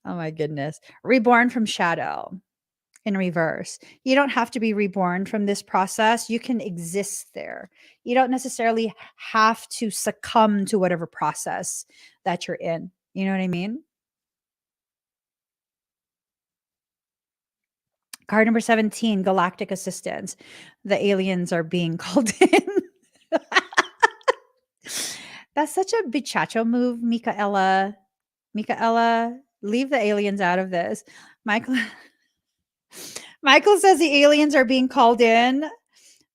Oh my goodness. Reborn from shadow in reverse. You don't have to be reborn from this process. You can exist there. You don't necessarily have to succumb to whatever process that you're in. You know what I mean? Card number 17, galactic assistance. The aliens are being called in. That's such a bichacho move, Michaela. Michaela, leave the aliens out of this. Michael Michael says the aliens are being called in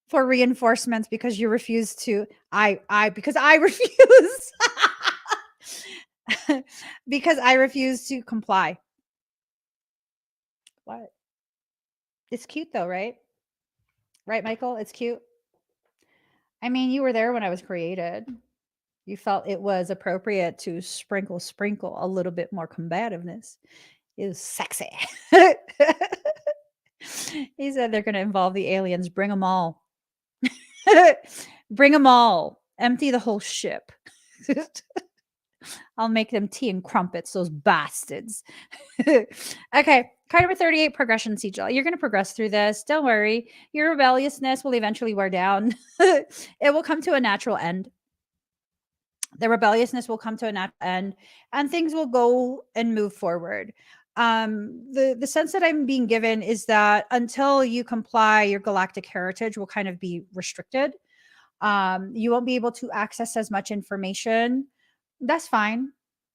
for reinforcements because you refuse to because I refuse because I refuse to comply. What? It's cute though, right? Right, Michael? It's cute. I mean, you were there when I was created. You felt it was appropriate to sprinkle a little bit more combativeness. It was sexy. He said they're going to involve the aliens. Bring them all. Bring them all. Empty the whole ship. I'll make them tea and crumpets, those bastards. Okay, card number 38, progression sigil. You're going to progress through this. Don't worry. Your rebelliousness will eventually wear down. It will come to a natural end. The rebelliousness will come to a natural end and things will go and move forward. The sense that I'm being given is that until you comply, your galactic heritage will kind of be restricted. You won't be able to access as much information. That's fine.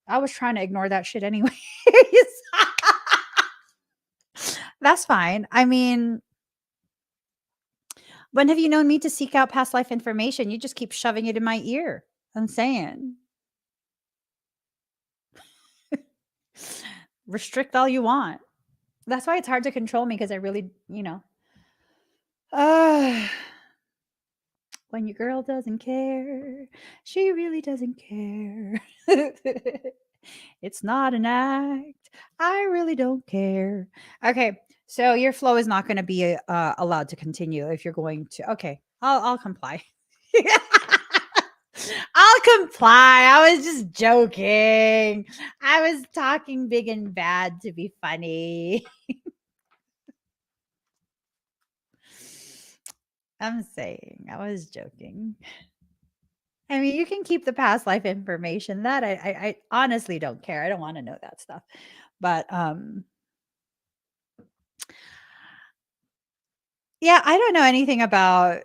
I was trying to ignore that shit anyways. That's fine. I mean, when have you known me to seek out past life information? You just keep shoving it in my ear. I'm saying, restrict all you want. That's why it's hard to control me because I really, uh, when your girl doesn't care, she really doesn't care. It's not an act. I really don't care. Okay, so your flow is not going to be allowed to continue if you're going to. Okay, I'll comply. I'll comply. I was just joking. I was talking big and bad to be funny. I'm saying I was joking. I mean, you can keep the past life information. That I honestly don't care. I don't want to know that stuff. But yeah, I don't know anything about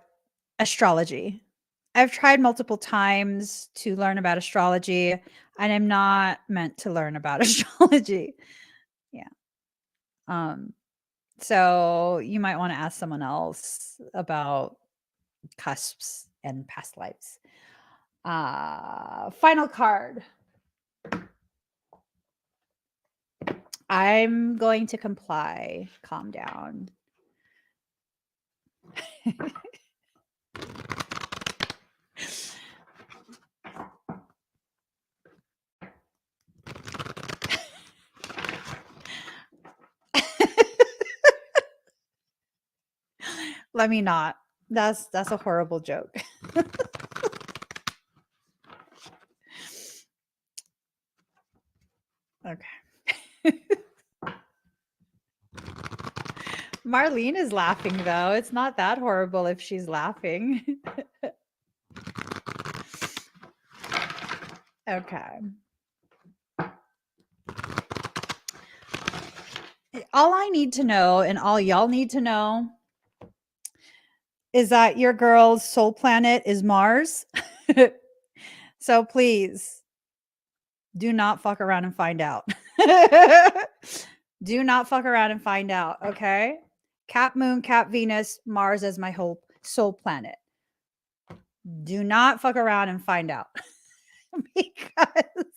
astrology. I've tried multiple times to learn about astrology, and I'm not meant to learn about astrology. Yeah. Um, so you might want to ask someone else about cusps and past lives. Final card. I'm going to comply. Calm down. Let me not. That's a horrible joke. Okay. Marlene is laughing though. It's not that horrible if she's laughing. Okay. All I need to know and all y'all need to know is that your girl's soul planet is Mars. So please do not fuck around and find out. Do not fuck around and find out, okay? Cap Moon, Cap Venus, Mars as my whole soul planet. Do not fuck around and find out because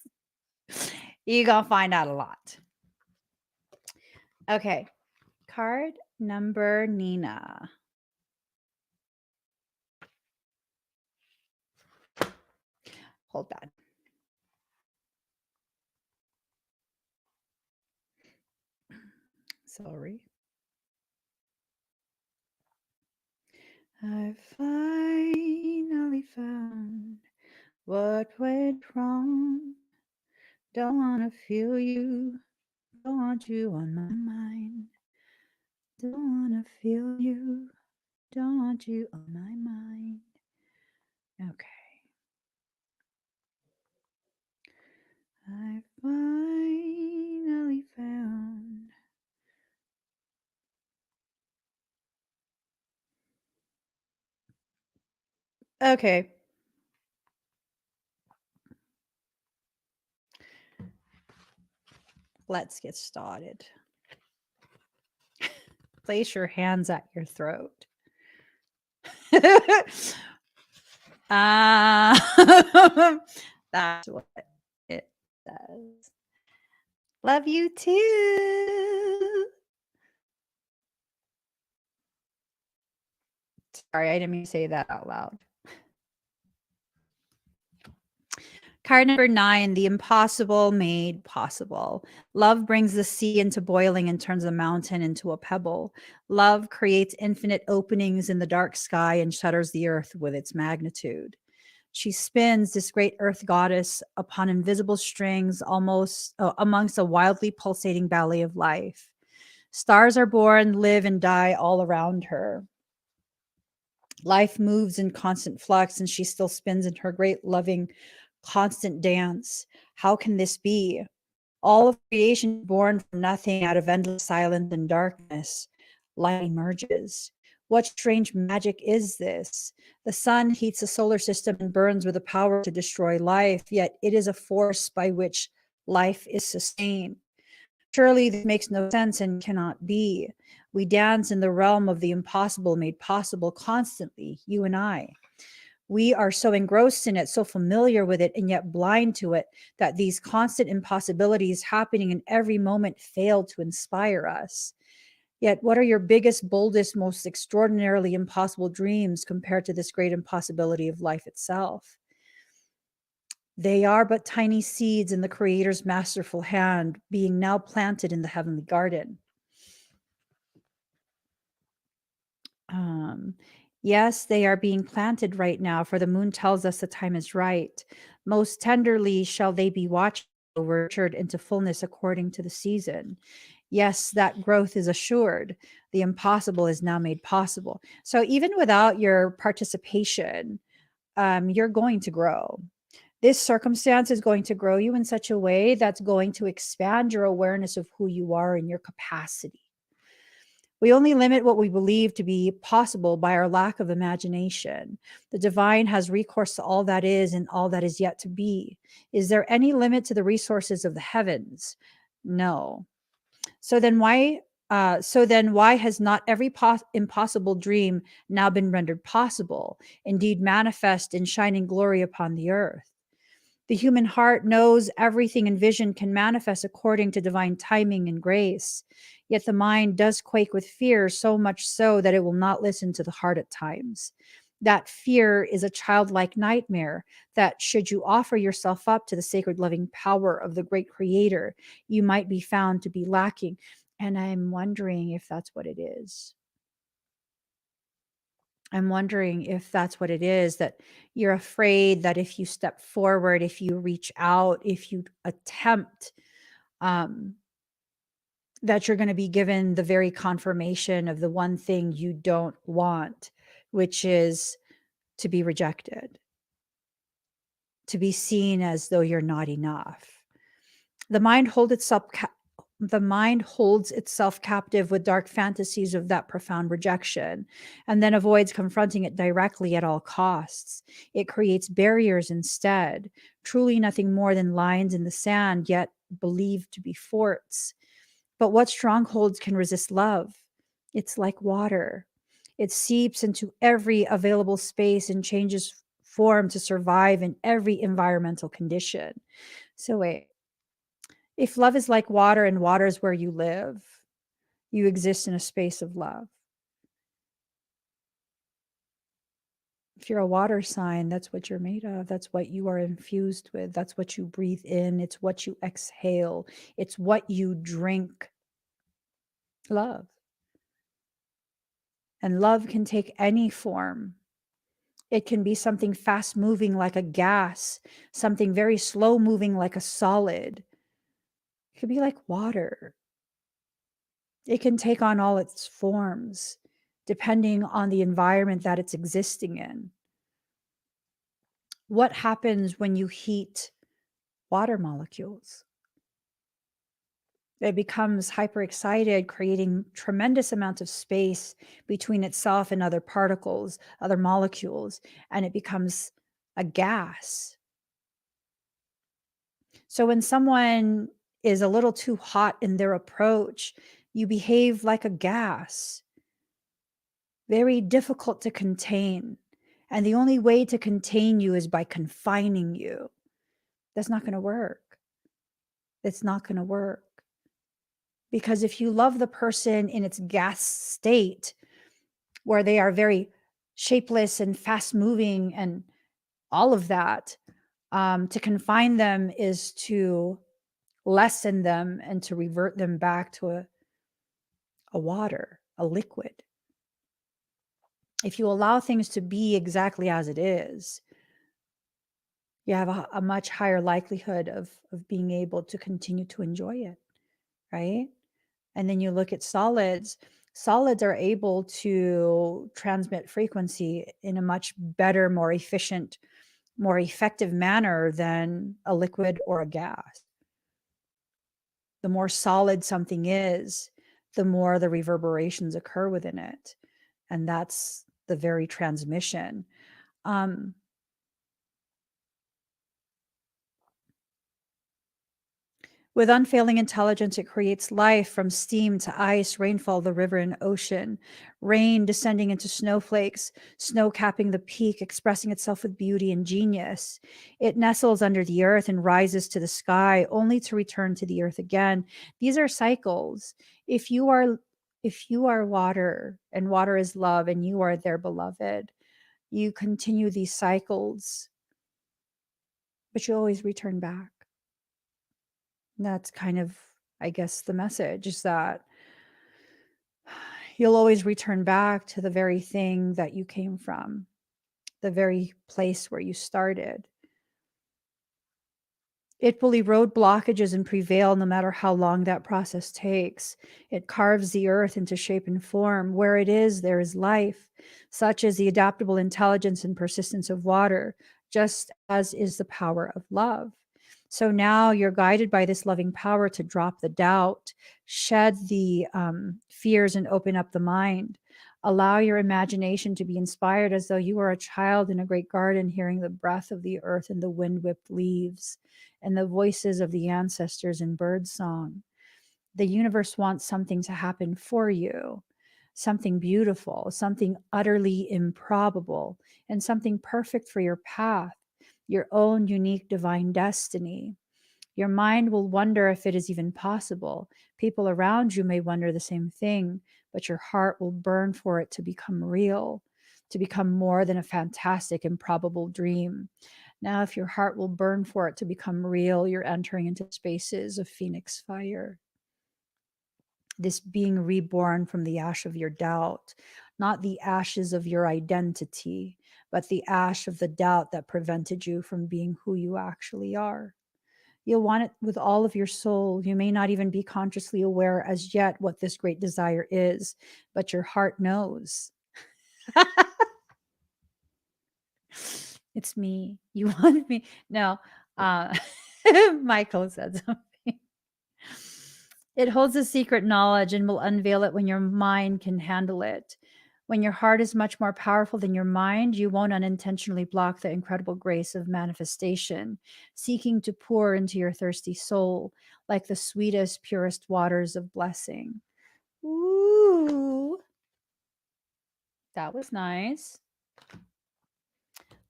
you're gonna find out a lot. Okay, card number Nina. Hold that. Sorry. I finally found what went wrong. Don't wanna feel you. Don't want you on my mind. Don't wanna feel you. Don't want you on my mind. Okay. I finally found. Okay. Let's get started. Place your hands at your throat. That's what it says. Love you too. Sorry, I didn't mean to say that out loud. Card number 9, the impossible made possible. Love brings the sea into boiling and turns a mountain into a pebble. Love creates infinite openings in the dark sky and shutters the earth with its magnitude. She spins, this great earth goddess, upon invisible strings, almost amongst a wildly pulsating ballet of life. Stars are born, live, and die all around her. Life moves in constant flux, and she still spins in her great, loving, constant dance. How can this be? All of creation born from nothing out of endless silence and darkness. Light emerges. What strange magic is this? The sun heats the solar system and burns with the power to destroy life, yet it is a force by which life is sustained. Surely this makes no sense and cannot be. We dance in the realm of the impossible made possible constantly, you and I. We are so engrossed in it, so familiar with it, and yet blind to it, that these constant impossibilities happening in every moment fail to inspire us. Yet, what are your biggest, boldest, most extraordinarily impossible dreams compared to this great impossibility of life itself? They are but tiny seeds in the Creator's masterful hand, being now planted in the heavenly garden. Yes, they are being planted right now, for the moon tells us the time is right. Most tenderly shall they be watched over, nurtured into fullness according to the season. Yes, that growth is assured. The impossible is now made possible. So even without your participation, you're going to grow. This circumstance is going to grow you in such a way that's going to expand your awareness of who you are and your capacity. We only limit what we believe to be possible by our lack of imagination. The divine has recourse to all that is and all that is yet to be. Is there any limit to the resources of the heavens? No. So then why has not every impossible dream now been rendered possible, indeed manifest in shining glory upon the earth? The human heart knows everything and vision can manifest according to divine timing and grace. Yet the mind does quake with fear, so much so that it will not listen to the heart at times. That fear is a childlike nightmare that, should you offer yourself up to the sacred loving power of the great creator, you might be found to be lacking. And I'm wondering if that's what it is. I'm wondering if that's what it is, that you're afraid that if you step forward, if you reach out, if you attempt, um, that you're going to be given the very confirmation of the one thing you don't want, which is to be rejected, to be seen as though you're not enough. The mind holds itself the mind holds itself captive with dark fantasies of that profound rejection and then avoids confronting it directly at all costs. It creates barriers instead, truly nothing more than lines in the sand, yet believed to be forts. But what strongholds can resist love? It's like water. It seeps into every available space and changes form to survive in every environmental condition. So, wait, if love is like water and water is where you live, you exist in a space of love. If you're a water sign, that's what you're made of. That's what you are infused with. That's what you breathe in. It's what you exhale. It's what you drink. Love. And love can take any form. It can be something fast moving like a gas, something very slow moving like a solid. It could be like water. It can take on all its forms depending on the environment that it's existing in. What happens when you heat water molecules? It becomes hyperexcited, creating tremendous amounts of space between itself and other particles, other molecules, and it becomes a gas. So when someone is a little too hot in their approach, you behave like a gas, very difficult to contain. And the only way to contain you is by confining you. That's not going to work. It's not going to work. Because if you love the person in its gas state, where they are very shapeless and fast moving and all of that, to confine them is to lessen them and to revert them back to a water, a liquid. If you allow things to be exactly as it is, you have a much higher likelihood of being able to continue to enjoy it, right? And then you look at solids. Solids are able to transmit frequency in a much better, more efficient, more effective manner than a liquid or a gas. The more solid something is, the more the reverberations occur within it. And that's the very transmission. With unfailing intelligence, it creates life from steam to ice, rainfall, the river, and ocean, rain descending into snowflakes, snow capping the peak, expressing itself with beauty and genius. It nestles under the earth and rises to the sky, only to return to the earth again. These are cycles. If you are water and water is love and you are their beloved, you continue these cycles, but you always return back. That's kind of, I guess, the message is that you'll always return back to the very thing that you came from, the very place where you started. It will erode blockages and prevail no matter how long that process takes. It carves the earth into shape and form. Where it is, there is life. Such is the adaptable intelligence and persistence of water, just as is the power of love. So now you're guided by this loving power to drop the doubt, shed the fears, and open up the mind. Allow your imagination to be inspired as though you were a child in a great garden, hearing the breath of the earth and the wind whipped leaves and the voices of the ancestors in bird song. The universe wants something to happen for you, something beautiful, something utterly improbable, and something perfect for your path. your own unique divine destiny. Your mind will wonder if it is even possible. People around you may wonder the same thing, but your heart will burn for it to become real, to become more than a fantastic, improbable dream. Now, if your heart will burn for it to become real, you're entering into spaces of phoenix fire. This being reborn from the ash of your doubt, not the ashes of your identity, but the ash of the doubt that prevented you from being who you actually are. You'll want it with all of your soul. You may not even be consciously aware as yet what this great desire is, but your heart knows. It's me. You want me? No. Uh, Michael said something. It holds a secret knowledge and will unveil it when your mind can handle it. When your heart is much more powerful than your mind, you won't unintentionally block the incredible grace of manifestation, seeking to pour into your thirsty soul like the sweetest, purest waters of blessing. Ooh, that was nice.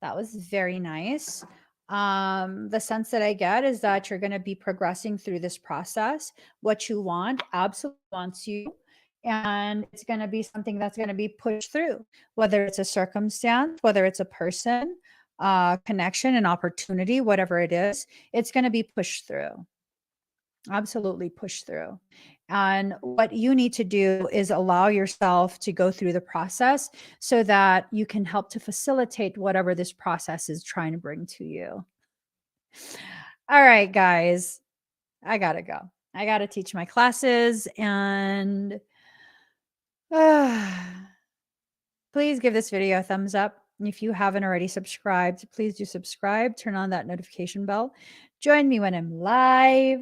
That was very nice. The sense that I get is that you're going to be progressing through this process. What you want absolutely wants you. And it's going to be something that's going to be pushed through, whether it's a circumstance, whether it's a person, connection, an opportunity, whatever it is, it's going to be pushed through. Absolutely pushed through. And what you need to do is allow yourself to go through the process so that you can help to facilitate whatever this process is trying to bring to you. All right, guys, I got to go. I got to teach my classes and please give this video a thumbs up. If you haven't already subscribed, please do subscribe, turn on that notification bell. Join me when I'm live.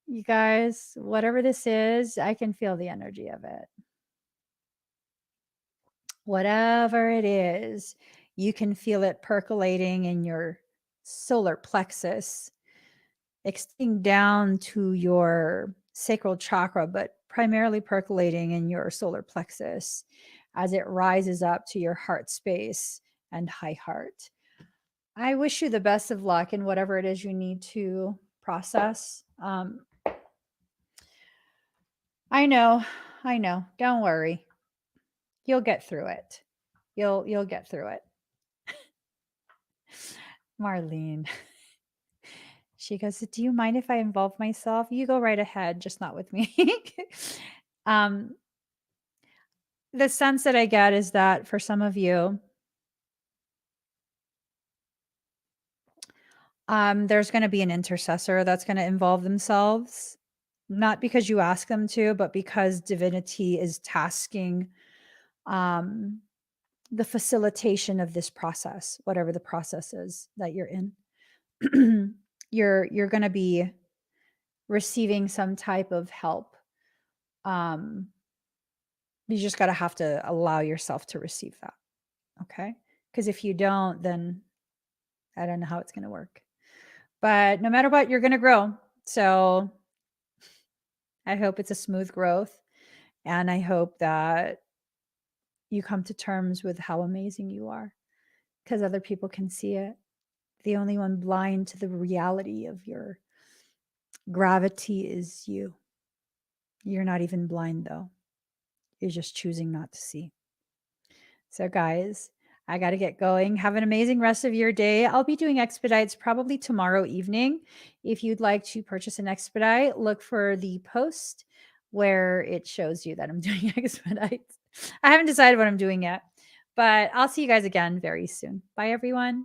You guys, whatever this is, I can feel the energy of it. Whatever it is, you can feel it percolating in your solar plexus, extending down to your sacral chakra, but primarily percolating in your solar plexus as it rises up to your heart space and high heart. I wish you the best of luck in whatever it is you need to process. I know. Don't worry. You'll get through it. You'll get through it. Marlene. She goes, "Do you mind if I involve myself?" You go right ahead, just not with me. The sense that I get is that for some of you, there's going to be an intercessor that's going to involve themselves, not because you ask them to, but because divinity is tasking the facilitation of this process, whatever the process is that you're in. You're going to be receiving some type of help. You just got to have to allow yourself to receive that. Okay. Because if you don't, then I don't know how it's going to work. But no matter what, you're going to grow. So I hope it's a smooth growth. And I hope that you come to terms with how amazing you are, because other people can see it. The only one blind to the reality of your gravity is you. You're not even blind, though. You're just choosing not to see. So, guys, I got to get going. Have an amazing rest of your day. I'll be doing expedites probably tomorrow evening. If you'd like to purchase an expedite, look for the post where it shows you that I'm doing expedites. I haven't decided what I'm doing yet, but I'll see you guys again very soon. Bye, everyone.